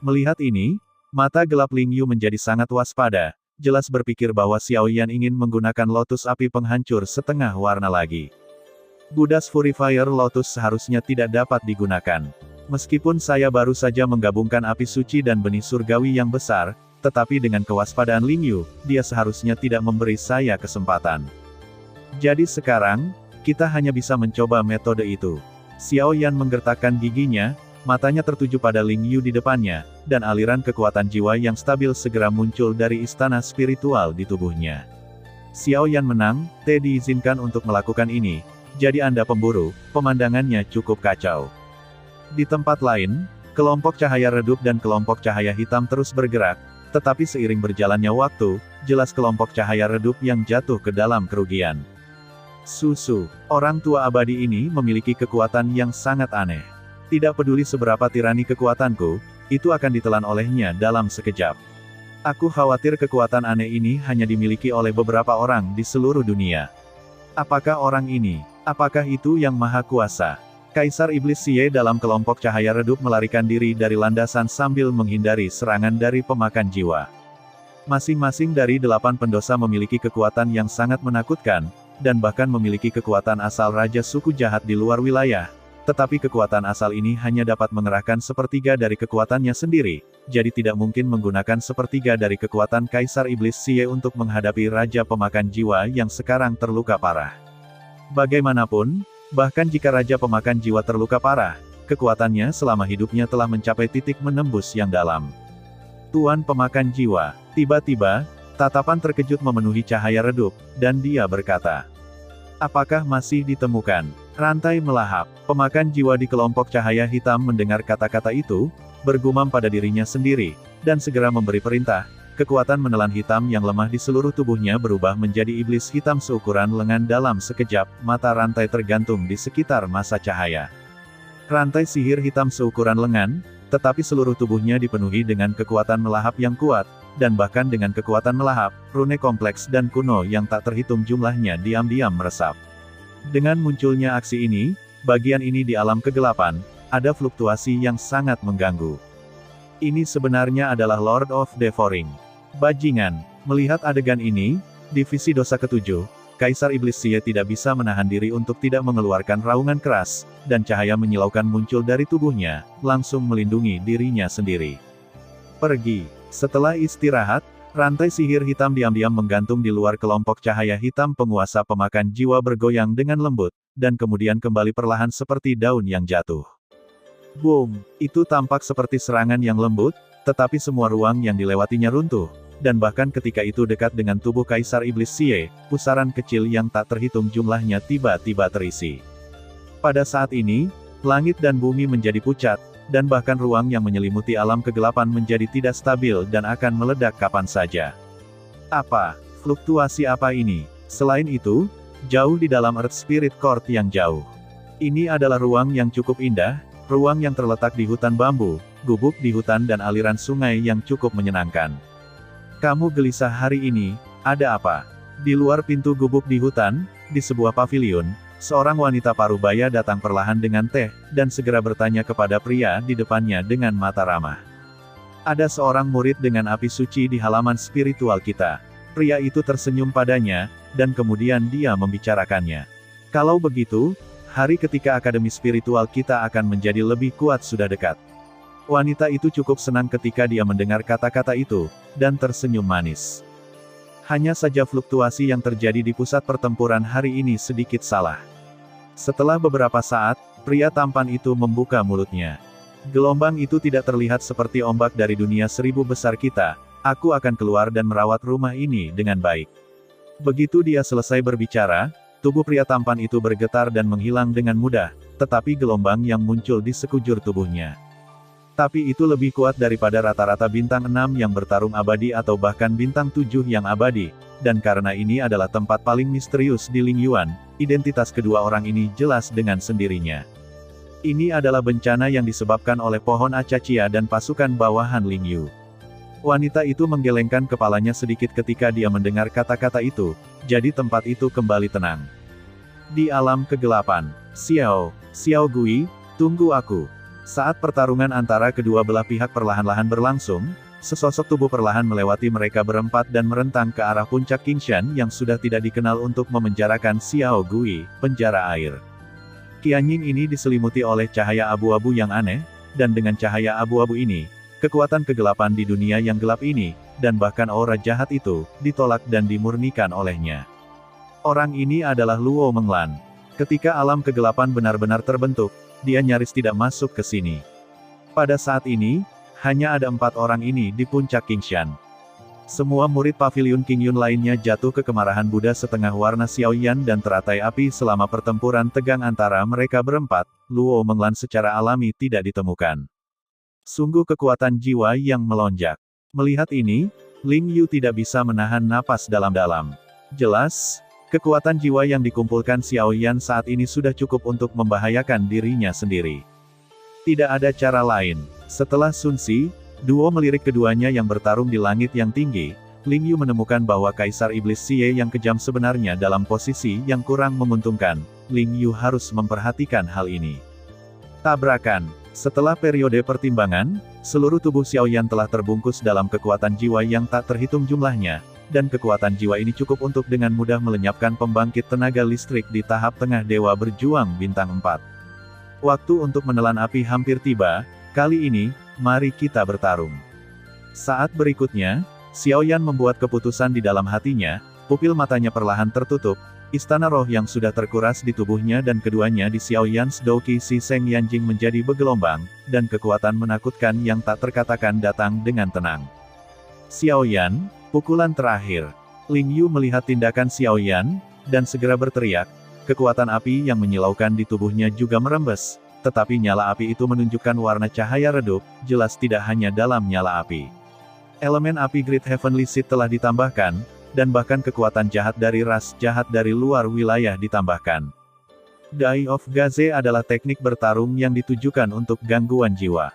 Melihat ini, mata gelap Ling Yu menjadi sangat waspada. Jelas berpikir bahwa Xiao Yan ingin menggunakan lotus api penghancur setengah warna lagi. Buddha's Fury Fire Lotus seharusnya tidak dapat digunakan. Meskipun saya baru saja menggabungkan api suci dan benih surgawi yang besar, tetapi dengan kewaspadaan Ling Yu, dia seharusnya tidak memberi saya kesempatan. Jadi sekarang, kita hanya bisa mencoba metode itu. Xiao Yan menggertakkan giginya, matanya tertuju pada Ling Yu di depannya, dan aliran kekuatan jiwa yang stabil segera muncul dari istana spiritual di tubuhnya. Xiao Yan menang, diizinkan untuk melakukan ini, jadi Anda pemburu, pemandangannya cukup kacau. Di tempat lain, kelompok cahaya redup dan kelompok cahaya hitam terus bergerak, tetapi seiring berjalannya waktu, jelas kelompok cahaya redup yang jatuh ke dalam kerugian. Susu, orang tua abadi ini memiliki kekuatan yang sangat aneh. Tidak peduli seberapa tirani kekuatanku, itu akan ditelan olehnya dalam sekejap. Aku khawatir kekuatan aneh ini hanya dimiliki oleh beberapa orang di seluruh dunia. Apakah orang ini? Apakah itu yang maha kuasa? Kaisar Iblis Xie dalam kelompok cahaya redup melarikan diri dari landasan sambil menghindari serangan dari pemakan jiwa. Masing-masing dari 8 pendosa memiliki kekuatan yang sangat menakutkan, dan bahkan memiliki kekuatan asal Raja Suku Jahat di luar wilayah. Tetapi kekuatan asal ini hanya dapat mengerahkan sepertiga dari kekuatannya sendiri, jadi tidak mungkin menggunakan sepertiga dari kekuatan Kaisar Iblis Xie untuk menghadapi Raja Pemakan Jiwa yang sekarang terluka parah. Bagaimanapun, bahkan jika Raja Pemakan Jiwa terluka parah, kekuatannya selama hidupnya telah mencapai titik menembus yang dalam. Tuan Pemakan Jiwa, tiba-tiba, tatapan terkejut memenuhi cahaya redup, dan dia berkata, apakah masih ditemukan rantai melahap? Pemakan jiwa di kelompok cahaya hitam mendengar kata-kata itu, bergumam pada dirinya sendiri, dan segera memberi perintah. Kekuatan menelan hitam yang lemah di seluruh tubuhnya berubah menjadi iblis hitam seukuran lengan dalam sekejap, mata rantai tergantung di sekitar masa cahaya. Rantai sihir hitam seukuran lengan, tetapi seluruh tubuhnya dipenuhi dengan kekuatan melahap yang kuat, dan bahkan dengan kekuatan melahap, rune kompleks dan kuno yang tak terhitung jumlahnya diam-diam meresap. Dengan munculnya aksi ini, bagian ini di alam kegelapan, ada fluktuasi yang sangat mengganggu. Ini sebenarnya adalah Lord of Devouring. Bajingan, melihat adegan ini, divisi dosa ke-7, Kaisar Iblis Xie tidak bisa menahan diri untuk tidak mengeluarkan raungan keras, dan cahaya menyilaukan muncul dari tubuhnya, langsung melindungi dirinya sendiri. Pergi. Setelah istirahat, rantai sihir hitam diam-diam menggantung di luar kelompok cahaya hitam penguasa pemakan jiwa bergoyang dengan lembut, dan kemudian kembali perlahan seperti daun yang jatuh. Boom! Itu tampak seperti serangan yang lembut, tetapi semua ruang yang dilewatinya runtuh, dan bahkan ketika itu dekat dengan tubuh Kaisar Iblis Xie, pusaran kecil yang tak terhitung jumlahnya tiba-tiba terisi. Pada saat ini, langit dan bumi menjadi pucat, dan bahkan ruang yang menyelimuti alam kegelapan menjadi tidak stabil dan akan meledak kapan saja. Apa? Fluktuasi apa ini? Selain itu, jauh di dalam Earth Spirit Court yang jauh. Ini adalah ruang yang cukup indah, ruang yang terletak di hutan bambu, gubuk di hutan dan aliran sungai yang cukup menyenangkan. Kamu gelisah hari ini, ada apa? Di luar pintu gubuk di hutan, di sebuah pavilion, seorang wanita parubaya datang perlahan dengan teh, dan segera bertanya kepada pria di depannya dengan mata ramah. Ada seorang murid dengan api suci di halaman spiritual kita. Pria itu tersenyum padanya, dan kemudian dia membicarakannya. Kalau begitu, hari ketika akademi spiritual kita akan menjadi lebih kuat sudah dekat. Wanita itu cukup senang ketika dia mendengar kata-kata itu, dan tersenyum manis. Hanya saja fluktuasi yang terjadi di pusat pertempuran hari ini sedikit salah. Setelah beberapa saat, pria tampan itu membuka mulutnya. Gelombang itu tidak terlihat seperti ombak dari dunia seribu besar kita. Aku akan keluar dan merawat rumah ini dengan baik. Begitu dia selesai berbicara, tubuh pria tampan itu bergetar dan menghilang dengan mudah, tetapi gelombang yang muncul di sekujur tubuhnya. Tapi itu lebih kuat daripada rata-rata bintang 6 yang bertarung abadi atau bahkan bintang 7 yang abadi, dan karena ini adalah tempat paling misterius di Lingyuan, identitas kedua orang ini jelas dengan sendirinya. Ini adalah bencana yang disebabkan oleh pohon acacia dan pasukan bawahan Lingyu. Wanita itu menggelengkan kepalanya sedikit ketika dia mendengar kata-kata itu, jadi tempat itu kembali tenang. Di alam kegelapan, Xiao Gui, tunggu aku. Saat pertarungan antara kedua belah pihak perlahan-lahan berlangsung, sesosok tubuh perlahan melewati mereka berempat dan merentang ke arah puncak Qingshan yang sudah tidak dikenal untuk memenjarakan Xiao Gui, penjara air. Qianying ini diselimuti oleh cahaya abu-abu yang aneh, dan dengan cahaya abu-abu ini, kekuatan kegelapan di dunia yang gelap ini, dan bahkan aura jahat itu, ditolak dan dimurnikan olehnya. Orang ini adalah Luo Menglan. Ketika alam kegelapan benar-benar terbentuk, dia nyaris tidak masuk ke sini. Pada saat ini, hanya ada 4 orang ini di puncak Qingshan. Semua murid pavilion Qingyun lainnya jatuh ke kemarahan Buddha setengah warna Xiaoyan dan teratai api selama pertempuran tegang antara mereka berempat. Luo Menglan secara alami tidak ditemukan. Sungguh kekuatan jiwa yang melonjak. Melihat ini, Ling Yu tidak bisa menahan napas dalam-dalam. Jelas, kekuatan jiwa yang dikumpulkan Xiaoyan saat ini sudah cukup untuk membahayakan dirinya sendiri. Tidak ada cara lain. Setelah Sun Si, duo melirik keduanya yang bertarung di langit yang tinggi, Ling Yu menemukan bahwa Kaisar Iblis Xie yang kejam sebenarnya dalam posisi yang kurang menguntungkan. Ling Yu harus memperhatikan hal ini. Tabrakan. Setelah periode pertimbangan, seluruh tubuh Xiaoyan telah terbungkus dalam kekuatan jiwa yang tak terhitung jumlahnya, dan kekuatan jiwa ini cukup untuk dengan mudah melenyapkan pembangkit tenaga listrik di tahap tengah Dewa Berjuang Bintang 4. Waktu untuk menelan api hampir tiba, kali ini, mari kita bertarung. Saat berikutnya, Xiaoyan membuat keputusan di dalam hatinya, pupil matanya perlahan tertutup, istana roh yang sudah terkuras di tubuhnya dan keduanya di Xiaoyan's Douqi Si Seng Yanjing menjadi bergelombang, dan kekuatan menakutkan yang tak terkatakan datang dengan tenang. Xiaoyan, pukulan terakhir. Ling Yu melihat tindakan Xiaoyan, dan segera berteriak. Kekuatan api yang menyilaukan di tubuhnya juga merembes, tetapi nyala api itu menunjukkan warna cahaya redup, jelas tidak hanya dalam nyala api. Elemen api Great Heavenly Seed telah ditambahkan, dan bahkan kekuatan jahat dari ras jahat dari luar wilayah ditambahkan. Dai of Gaze adalah teknik bertarung yang ditujukan untuk gangguan jiwa.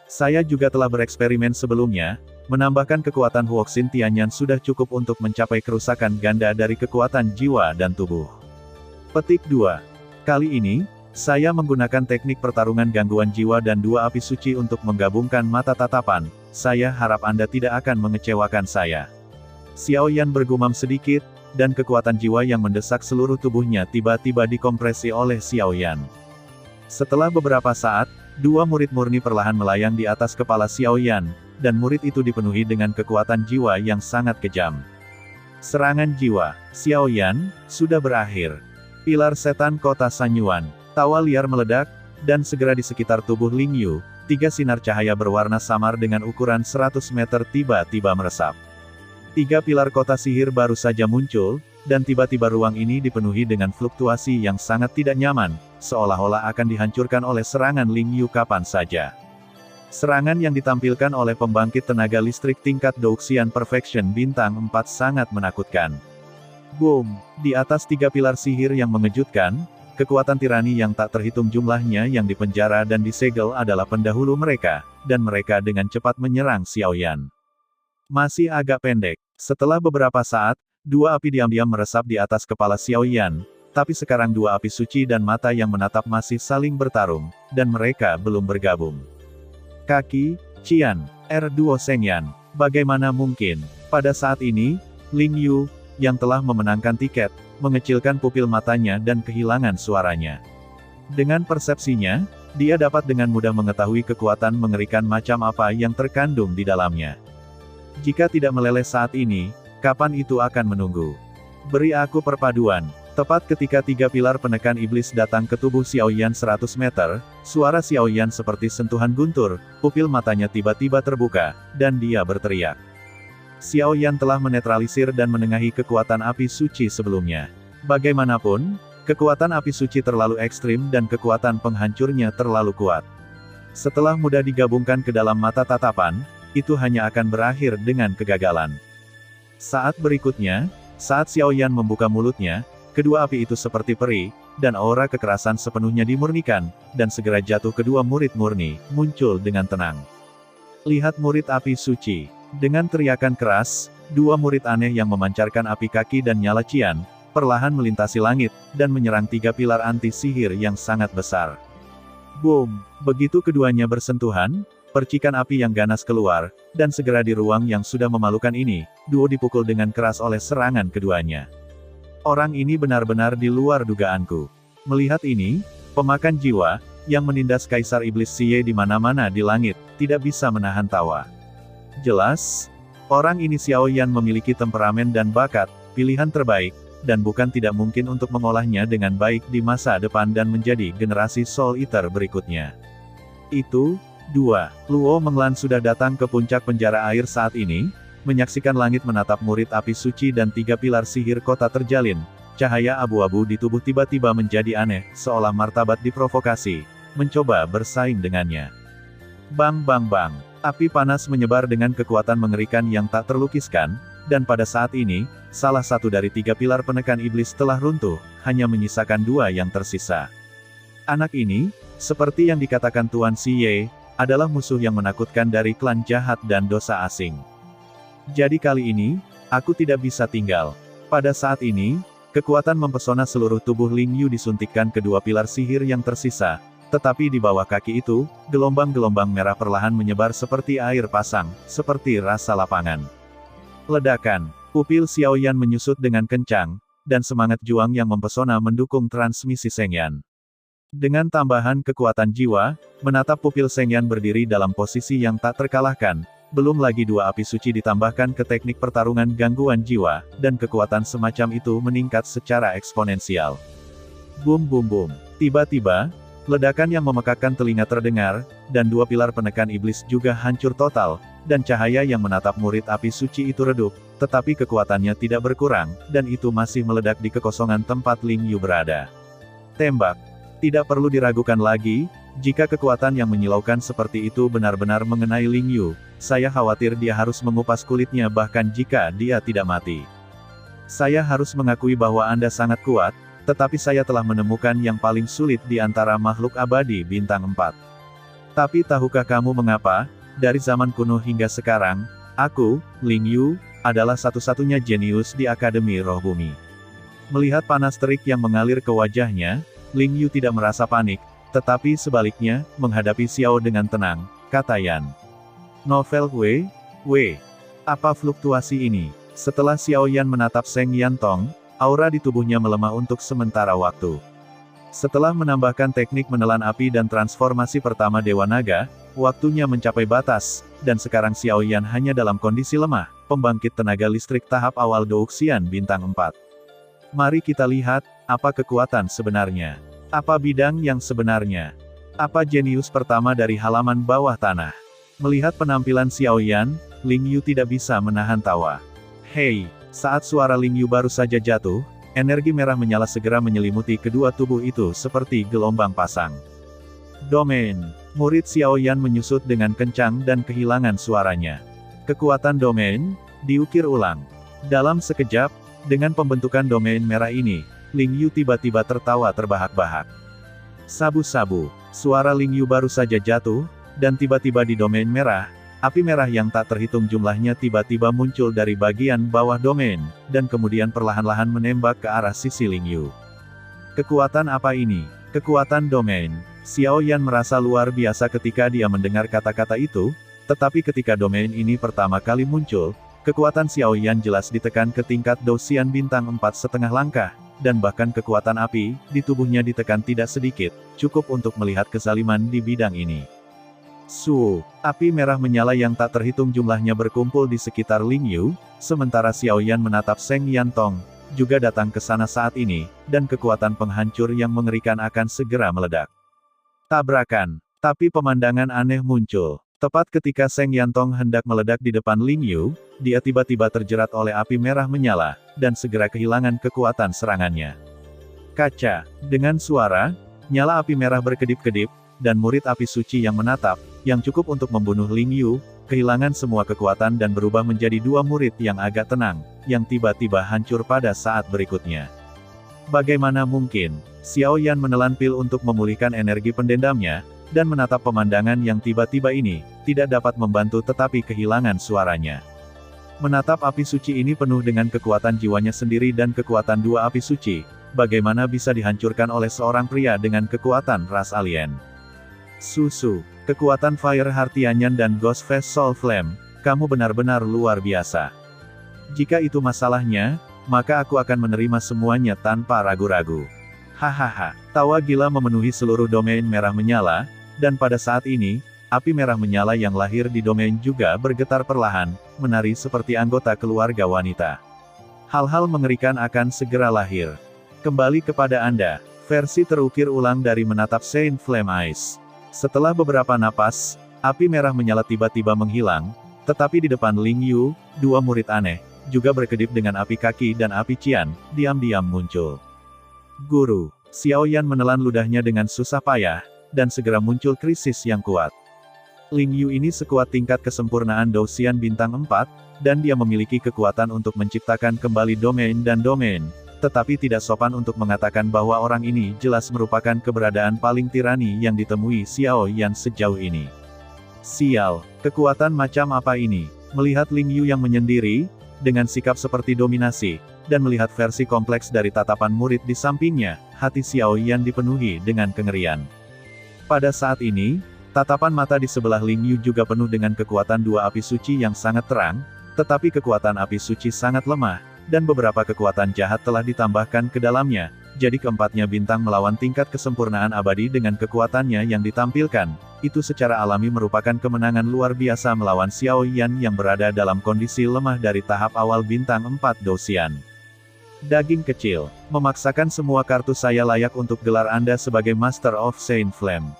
Saya juga telah bereksperimen sebelumnya, menambahkan kekuatan Huoxin Tianyan sudah cukup untuk mencapai kerusakan ganda dari kekuatan jiwa dan tubuh. Petik 2. Kali ini, saya menggunakan teknik pertarungan gangguan jiwa dan 2 api suci untuk menggabungkan mata tatapan. Saya harap Anda tidak akan mengecewakan saya. Xiaoyan bergumam sedikit, dan kekuatan jiwa yang mendesak seluruh tubuhnya tiba-tiba dikompresi oleh Xiaoyan. Setelah beberapa saat, 2 murid murni perlahan melayang di atas kepala Xiaoyan, dan murid itu dipenuhi dengan kekuatan jiwa yang sangat kejam. Serangan jiwa, Xiaoyan, sudah berakhir. Pilar setan kota Sanyuan, tawa liar meledak, dan segera di sekitar tubuh Ling Yu, 3 sinar cahaya berwarna samar dengan ukuran 100 meter tiba-tiba meresap. 3 pilar kota sihir baru saja muncul, dan tiba-tiba ruang ini dipenuhi dengan fluktuasi yang sangat tidak nyaman, seolah-olah akan dihancurkan oleh serangan Ling Yu kapan saja. Serangan yang ditampilkan oleh pembangkit tenaga listrik tingkat Douxian Perfection bintang 4 sangat menakutkan. Boom! Di atas 3 pilar sihir yang mengejutkan, kekuatan tirani yang tak terhitung jumlahnya yang dipenjara dan disegel adalah pendahulu mereka, dan mereka dengan cepat menyerang Xiaoyan. Masih agak pendek. Setelah beberapa saat, 2 api diam-diam meresap di atas kepala Xiaoyan, tapi sekarang 2 api suci dan mata yang menatap masih saling bertarung, dan mereka belum bergabung. Kaki, Qian, R2 Shengyan. Bagaimana mungkin? Pada saat ini, Ling Yu, yang telah memenangkan tiket, mengecilkan pupil matanya dan kehilangan suaranya. Dengan persepsinya, dia dapat dengan mudah mengetahui kekuatan mengerikan macam apa yang terkandung di dalamnya. Jika tidak meleleh saat ini, kapan itu akan menunggu? Beri aku perpaduan. Tepat ketika 3 pilar penekan iblis datang ke tubuh Xiaoyan 100 meter, suara Xiaoyan seperti sentuhan guntur, pupil matanya tiba-tiba terbuka, dan dia berteriak. Xiaoyan telah menetralisir dan menengahi kekuatan api suci sebelumnya. Bagaimanapun, kekuatan api suci terlalu ekstrim dan kekuatan penghancurnya terlalu kuat. Setelah mudah digabungkan ke dalam mata tatapan, itu hanya akan berakhir dengan kegagalan. Saat berikutnya, saat Xiaoyan membuka mulutnya, kedua api itu seperti peri, dan aura kekerasan sepenuhnya dimurnikan, dan segera jatuh kedua murid murni, muncul dengan tenang. Lihat murid api suci. Dengan teriakan keras, 2 murid aneh yang memancarkan api kaki dan nyala Qian, perlahan melintasi langit, dan menyerang 3 pilar anti-sihir yang sangat besar. Boom! Begitu keduanya bersentuhan, percikan api yang ganas keluar, dan segera di ruang yang sudah memalukan ini, duo dipukul dengan keras oleh serangan keduanya. Orang ini benar-benar di luar dugaanku. Melihat ini, pemakan jiwa, yang menindas Kaisar Iblis Xie di mana-mana di langit, tidak bisa menahan tawa. Jelas, orang ini Xiaoyan memiliki temperamen dan bakat, pilihan terbaik, dan bukan tidak mungkin untuk mengolahnya dengan baik di masa depan dan menjadi generasi Soul Eater berikutnya. Itu, 2. Luo Menglan sudah datang ke puncak penjara air saat ini, menyaksikan langit menatap murid api suci dan 3 pilar sihir kota terjalin. Cahaya abu-abu di tubuh tiba-tiba menjadi aneh, seolah martabat diprovokasi, mencoba bersaing dengannya. Bang bang bang. Api panas menyebar dengan kekuatan mengerikan yang tak terlukiskan, dan pada saat ini, salah satu dari 3 pilar penekan iblis telah runtuh, hanya menyisakan 2 yang tersisa. Anak ini, seperti yang dikatakan Tuan Xie, adalah musuh yang menakutkan dari klan jahat dan dosa asing. Jadi kali ini, aku tidak bisa tinggal. Pada saat ini, kekuatan mempesona seluruh tubuh Ling Yu disuntikkan ke 2 pilar sihir yang tersisa, tetapi di bawah kaki itu, gelombang-gelombang merah perlahan menyebar seperti air pasang, seperti rasa lapangan. Ledakan, pupil Xiaoyan menyusut dengan kencang, dan semangat juang yang mempesona mendukung transmisi Shengyan. Dengan tambahan kekuatan jiwa, menatap pupil Shengyan berdiri dalam posisi yang tak terkalahkan. Belum lagi 2 api suci ditambahkan ke teknik pertarungan gangguan jiwa, dan kekuatan semacam itu meningkat secara eksponensial. Boom boom boom. Tiba-tiba, ledakan yang memekakkan telinga terdengar, dan 2 pilar penekan iblis juga hancur total, dan cahaya yang menatap murid api suci itu redup, tetapi kekuatannya tidak berkurang, dan itu masih meledak di kekosongan tempat Ling Yu berada. Tembak. Tidak perlu diragukan lagi, jika kekuatan yang menyilaukan seperti itu benar-benar mengenai Ling Yu, saya khawatir dia harus mengupas kulitnya bahkan jika dia tidak mati. Saya harus mengakui bahwa Anda sangat kuat, tetapi saya telah menemukan yang paling sulit di antara makhluk abadi bintang 4. Tapi tahukah kamu mengapa, dari zaman kuno hingga sekarang, aku, Ling Yu, adalah satu-satunya jenius di Akademi Roh Bumi. Melihat panas terik yang mengalir ke wajahnya, Ling Yu tidak merasa panik, tetapi sebaliknya, menghadapi Xiao dengan tenang, kata Yan. Novel W. Apa fluktuasi ini? Setelah Xiaoyan menatap Seng Yantong, aura di tubuhnya melemah untuk sementara waktu. Setelah menambahkan teknik menelan api dan transformasi pertama Dewa Naga, waktunya mencapai batas, dan sekarang Xiaoyan hanya dalam kondisi lemah, pembangkit tenaga listrik tahap awal Douxian bintang 4. Mari kita lihat, apa kekuatan sebenarnya. Apa bidang yang sebenarnya? Apa jenius pertama dari halaman bawah tanah? Melihat penampilan Xiaoyan, Ling Yu tidak bisa menahan tawa. Hei, saat suara Ling Yu baru saja jatuh, energi merah menyala segera menyelimuti kedua tubuh itu seperti gelombang pasang. Domain. Murid Xiaoyan menyusut dengan kencang dan kehilangan suaranya. Kekuatan domain, diukir ulang. Dalam sekejap, dengan pembentukan domain merah ini, Ling Yu tiba-tiba tertawa terbahak-bahak. Sabu-sabu, suara Ling Yu baru saja jatuh, dan tiba-tiba di domain merah, api merah yang tak terhitung jumlahnya tiba-tiba muncul dari bagian bawah domain, dan kemudian perlahan-lahan menembak ke arah sisi Ling Yu. Kekuatan apa ini? Kekuatan domain. Xiaoyan merasa luar biasa ketika dia mendengar kata-kata itu, tetapi ketika domain ini pertama kali muncul, kekuatan Xiaoyan jelas ditekan ke tingkat Dousian bintang 4,5 langkah, dan bahkan kekuatan api di tubuhnya ditekan tidak sedikit, cukup untuk melihat kezaliman di bidang ini. Api merah menyala yang tak terhitung jumlahnya berkumpul di sekitar Ling Yu, sementara Xiaoyan menatap Seng Yantong, juga datang ke sana saat ini, dan kekuatan penghancur yang mengerikan akan segera meledak. Tabrakan. Tapi pemandangan aneh muncul. Tepat ketika Seng Yantong hendak meledak di depan Ling Yu, dia tiba-tiba terjerat oleh api merah menyala, dan segera kehilangan kekuatan serangannya. Kaca. Dengan suara, nyala api merah berkedip-kedip, dan murid api suci yang menatap, yang cukup untuk membunuh Ling Yu, kehilangan semua kekuatan dan berubah menjadi dua murid yang agak tenang, yang tiba-tiba hancur pada saat berikutnya. Bagaimana mungkin? Xiaoyan menelan pil untuk memulihkan energi pendendamnya, dan menatap pemandangan yang tiba-tiba ini, tidak dapat membantu tetapi kehilangan suaranya. Menatap api suci ini penuh dengan kekuatan jiwanya sendiri dan kekuatan dua api suci, bagaimana bisa dihancurkan oleh seorang pria dengan kekuatan ras alien? Kekuatan Fire Heart Tianyan dan Ghost Face Soul Flame, kamu benar-benar luar biasa. Jika itu masalahnya, maka aku akan menerima semuanya tanpa ragu-ragu. Hahaha, tawa gila memenuhi seluruh domain merah menyala, dan pada saat ini, api merah menyala yang lahir di domain juga bergetar perlahan, menari seperti anggota keluarga wanita. Hal-hal mengerikan akan segera lahir. Kembali kepada Anda, versi terukir ulang dari menatap Saint Flame Eyes. Setelah beberapa napas, api merah menyala tiba-tiba menghilang, tetapi di depan Ling Yu, dua murid aneh, juga berkedip dengan api kaki dan api cian, diam-diam muncul. Guru, Xiaoyan menelan ludahnya dengan susah payah, dan segera muncul krisis yang kuat. Ling Yu ini sekuat tingkat kesempurnaan Dousian bintang 4, dan dia memiliki kekuatan untuk menciptakan kembali domain dan domain, tetapi tidak sopan untuk mengatakan bahwa orang ini jelas merupakan keberadaan paling tirani yang ditemui Xiaoyan sejauh ini. Sial, kekuatan macam apa ini? Melihat Ling Yu yang menyendiri, dengan sikap seperti dominasi, dan melihat versi kompleks dari tatapan murid di sampingnya, hati Xiaoyan dipenuhi dengan kengerian. Pada saat ini, tatapan mata di sebelah Ling Yu juga penuh dengan kekuatan dua api suci yang sangat terang, tetapi kekuatan api suci sangat lemah, dan beberapa kekuatan jahat telah ditambahkan ke dalamnya, jadi keempatnya bintang melawan tingkat kesempurnaan abadi dengan kekuatannya yang ditampilkan. Itu secara alami merupakan kemenangan luar biasa melawan Xiaoyan yang berada dalam kondisi lemah dari tahap awal bintang 4 Dousian. Daging kecil, memaksakan semua kartu saya layak untuk gelar Anda sebagai Master of Saint Flame.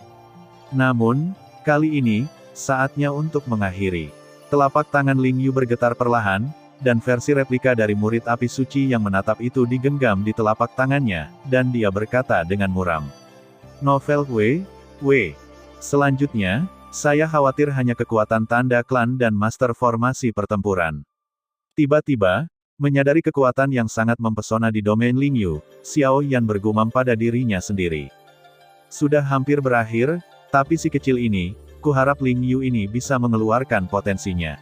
Namun, kali ini, saatnya untuk mengakhiri. Telapak tangan Ling Yu bergetar perlahan, dan versi replika dari murid api suci yang menatap itu digenggam di telapak tangannya, dan dia berkata dengan muram. Novel W. Selanjutnya, saya khawatir hanya kekuatan tanda klan dan master formasi pertempuran. Tiba-tiba, menyadari kekuatan yang sangat mempesona di domain Ling Yu, Xiaoyan bergumam pada dirinya sendiri. Sudah hampir berakhir, tapi si kecil ini, kuharap Ling Yu ini bisa mengeluarkan potensinya.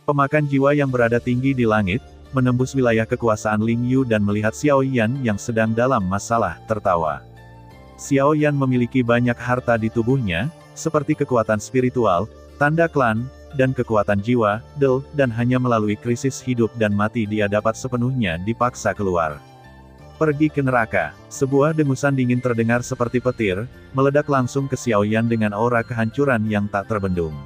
Pemakan jiwa yang berada tinggi di langit, menembus wilayah kekuasaan Ling Yu dan melihat Xiaoyan yang sedang dalam masalah, tertawa. Xiaoyan memiliki banyak harta di tubuhnya, seperti kekuatan spiritual, tanda klan, dan kekuatan jiwa, dan hanya melalui krisis hidup dan mati dia dapat sepenuhnya dipaksa keluar. Pergi ke neraka. Sebuah dengusan dingin terdengar seperti petir, meledak langsung ke Xiaoyan dengan aura kehancuran yang tak terbendung.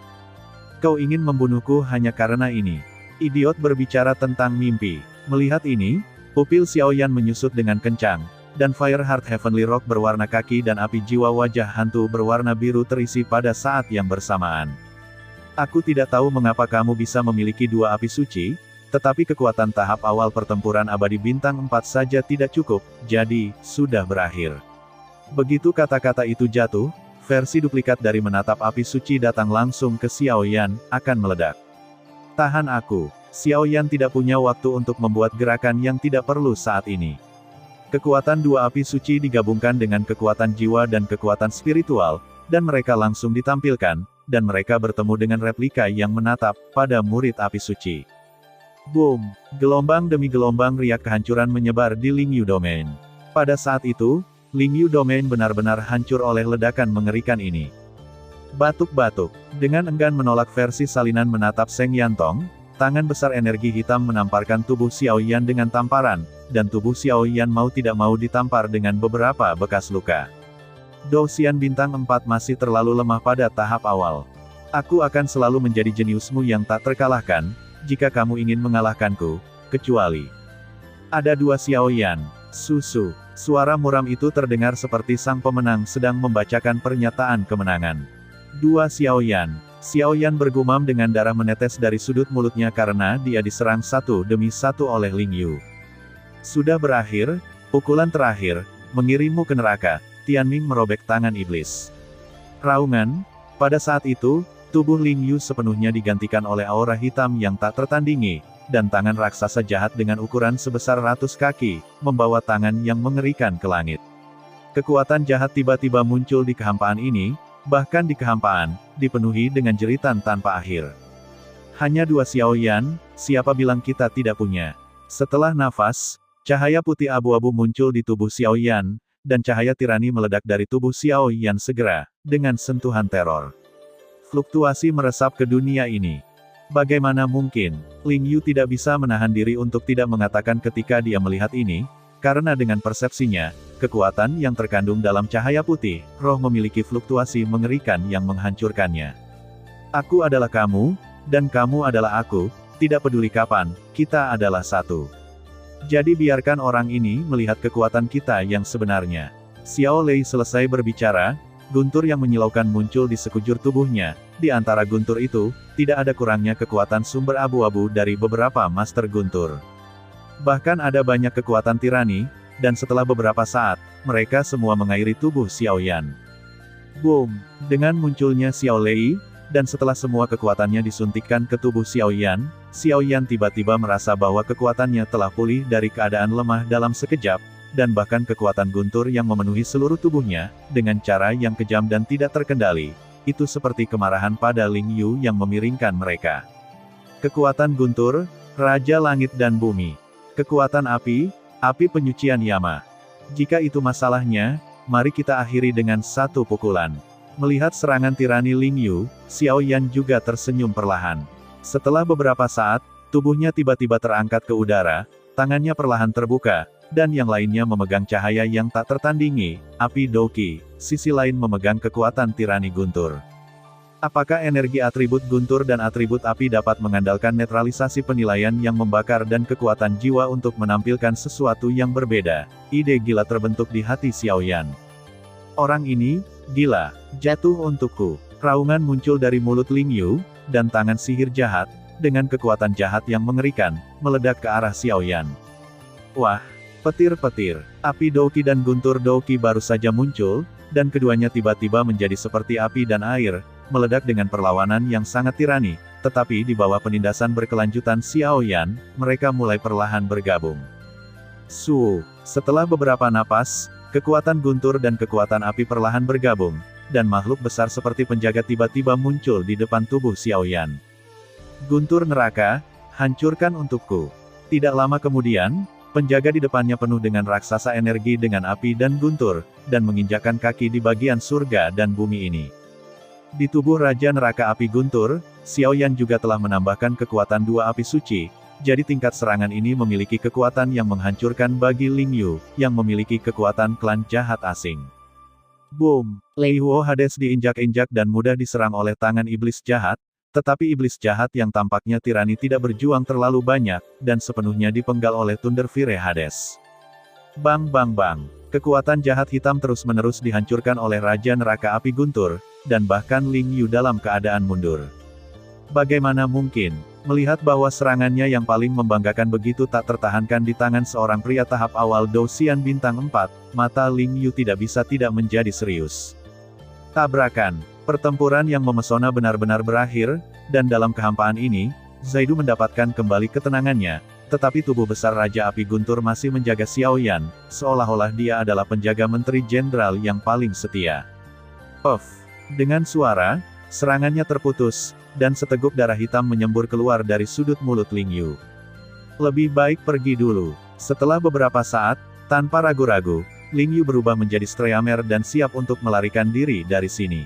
Kau ingin membunuhku hanya karena ini. Idiot berbicara tentang mimpi. Melihat ini, pupil Xiaoyan menyusut dengan kencang, dan Fire Heart Heavenly Rock berwarna kaki dan api jiwa wajah hantu berwarna biru terisi pada saat yang bersamaan. Aku tidak tahu mengapa kamu bisa memiliki dua api suci, tetapi kekuatan tahap awal pertempuran abadi bintang 4 saja tidak cukup, jadi, sudah berakhir. Begitu kata-kata itu jatuh, versi duplikat dari menatap api suci datang langsung ke Xiao Yan, akan meledak. Tahan aku. Xiao Yan tidak punya waktu untuk membuat gerakan yang tidak perlu saat ini. Kekuatan dua api suci digabungkan dengan kekuatan jiwa dan kekuatan spiritual, dan mereka langsung ditampilkan, dan mereka bertemu dengan replika yang menatap pada murid api suci. Boom! Gelombang demi gelombang riak kehancuran menyebar di Lingyu Domain. Pada saat itu, Lingyu Domain benar-benar hancur oleh ledakan mengerikan ini. Batuk-batuk. Dengan enggan menolak versi salinan menatap Seng Yantong, tangan besar energi hitam menamparkan tubuh Xiao Yan dengan tamparan, dan tubuh Xiao Yan mau tidak mau ditampar dengan beberapa bekas luka. Douxian bintang 4 masih terlalu lemah pada tahap awal. Aku akan selalu menjadi jeniusmu yang tak terkalahkan, jika kamu ingin mengalahkanku, kecuali ada dua Xiao Yan. Susu. Suara muram itu terdengar seperti sang pemenang sedang membacakan pernyataan kemenangan. Dua Xiao Yan. Xiao Yan bergumam dengan darah menetes dari sudut mulutnya karena dia diserang satu demi satu oleh Ling Yu. Sudah berakhir, pukulan terakhir, mengirimmu ke neraka. Tianming merobek tangan iblis. Raungan. Pada saat itu, tubuh Ling Yu sepenuhnya digantikan oleh aura hitam yang tak tertandingi, dan tangan raksasa jahat dengan ukuran sebesar 100 kaki, membawa tangan yang mengerikan ke langit. Kekuatan jahat tiba-tiba muncul di kehampaan ini, bahkan di kehampaan, dipenuhi dengan jeritan tanpa akhir. Hanya dua Xiao Yan, siapa bilang kita tidak punya? Setelah nafas, cahaya putih abu-abu muncul di tubuh Xiao Yan, dan cahaya tirani meledak dari tubuh Xiao Yan segera, dengan sentuhan teror. Fluktuasi meresap ke dunia ini. Bagaimana mungkin, Ling Yu tidak bisa menahan diri untuk tidak mengatakan ketika dia melihat ini, karena dengan persepsinya, kekuatan yang terkandung dalam cahaya putih, roh memiliki fluktuasi mengerikan yang menghancurkannya. Aku adalah kamu, dan kamu adalah aku, tidak peduli kapan, kita adalah satu. Jadi biarkan orang ini melihat kekuatan kita yang sebenarnya. Xiao Lei selesai berbicara, guntur yang menyilaukan muncul di sekujur tubuhnya. Di antara guntur itu, tidak ada kurangnya kekuatan sumber abu-abu dari beberapa master guntur. Bahkan ada banyak kekuatan tirani, dan setelah beberapa saat, mereka semua mengairi tubuh Xiao Yan. Boom! Dengan munculnya Xiao Lei, dan setelah semua kekuatannya disuntikkan ke tubuh Xiao Yan tiba-tiba merasa bahwa kekuatannya telah pulih dari keadaan lemah dalam sekejap, dan bahkan kekuatan guntur yang memenuhi seluruh tubuhnya, dengan cara yang kejam dan tidak terkendali. Itu seperti kemarahan pada Ling Yu yang memiringkan mereka. Kekuatan guntur, Raja Langit dan Bumi. Kekuatan api, api penyucian Yama. Jika itu masalahnya, mari kita akhiri dengan satu pukulan. Melihat serangan tirani Ling Yu, Xiao Yan juga tersenyum perlahan. Setelah beberapa saat, tubuhnya tiba-tiba terangkat ke udara, tangannya perlahan terbuka, dan yang lainnya memegang cahaya yang tak tertandingi, api Douqi, sisi lain memegang kekuatan tirani guntur. Apakah energi atribut guntur dan atribut api dapat mengandalkan netralisasi penilaian yang membakar dan kekuatan jiwa untuk menampilkan sesuatu yang berbeda? Ide gila terbentuk di hati Xiao Yan. Orang ini, gila, jatuh untukku. Raungan muncul dari mulut Ling Yu, dan tangan sihir jahat, dengan kekuatan jahat yang mengerikan, meledak ke arah Xiao Yan. Wah! Petir-petir, api Douqi dan guntur Douqi baru saja muncul, dan keduanya tiba-tiba menjadi seperti api dan air, meledak dengan perlawanan yang sangat tirani, tetapi di bawah penindasan berkelanjutan Xiao Yan, mereka mulai perlahan bergabung. Setelah beberapa napas, kekuatan guntur dan kekuatan api perlahan bergabung, dan makhluk besar seperti penjaga tiba-tiba muncul di depan tubuh Xiao Yan. Guntur neraka, hancurkan untukku. Tidak lama kemudian, penjaga di depannya penuh dengan raksasa energi dengan api dan guntur, dan menginjakkan kaki di bagian surga dan bumi ini. Di tubuh Raja Neraka Api Guntur, Xiao Yan juga telah menambahkan kekuatan dua api suci, jadi tingkat serangan ini memiliki kekuatan yang menghancurkan bagi Ling Yu, yang memiliki kekuatan klan jahat asing. Boom! Lei Huo Hades diinjak-injak dan mudah diserang oleh tangan iblis jahat, tetapi iblis jahat yang tampaknya tirani tidak berjuang terlalu banyak, dan sepenuhnya dipenggal oleh Thunder Fire Hades. Bang bang bang. Kekuatan jahat hitam terus-menerus dihancurkan oleh Raja Neraka Api Guntur, dan bahkan Ling Yu dalam keadaan mundur. Bagaimana mungkin, melihat bahwa serangannya yang paling membanggakan begitu tak tertahankan di tangan seorang pria tahap awal Douxian bintang 4, mata Ling Yu tidak bisa tidak menjadi serius. Tabrakan. Pertempuran yang memesona benar-benar berakhir, dan dalam kehampaan ini, Zaidu mendapatkan kembali ketenangannya, tetapi tubuh besar Raja Api Guntur masih menjaga Xiaoyan, seolah-olah dia adalah penjaga Menteri Jenderal yang paling setia. Dengan suara, serangannya terputus, dan seteguk darah hitam menyembur keluar dari sudut mulut Ling Yu. Lebih baik pergi dulu. Setelah beberapa saat, tanpa ragu-ragu, Ling Yu berubah menjadi Streamer dan siap untuk melarikan diri dari sini.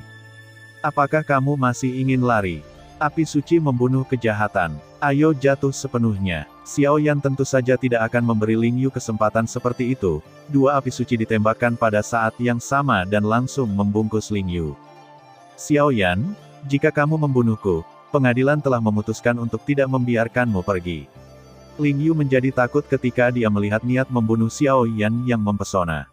Apakah kamu masih ingin lari? Api suci membunuh kejahatan. Ayo jatuh sepenuhnya. Xiaoyan tentu saja tidak akan memberi Ling Yu kesempatan seperti itu. Dua api suci ditembakkan pada saat yang sama dan langsung membungkus Ling Yu. Xiaoyan, jika kamu membunuhku, pengadilan telah memutuskan untuk tidak membiarkanmu pergi. Ling Yu menjadi takut ketika dia melihat niat membunuh Xiaoyan yang mempesona.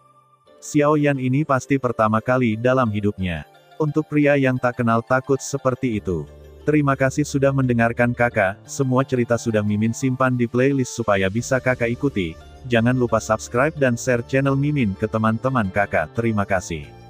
Xiaoyan ini pasti pertama kali dalam hidupnya. Untuk pria yang tak kenal takut seperti itu. Terima kasih sudah mendengarkan kakak, semua cerita sudah Mimin simpan di playlist supaya bisa kakak ikuti. Jangan lupa subscribe dan share channel Mimin ke teman-teman kakak. Terima kasih.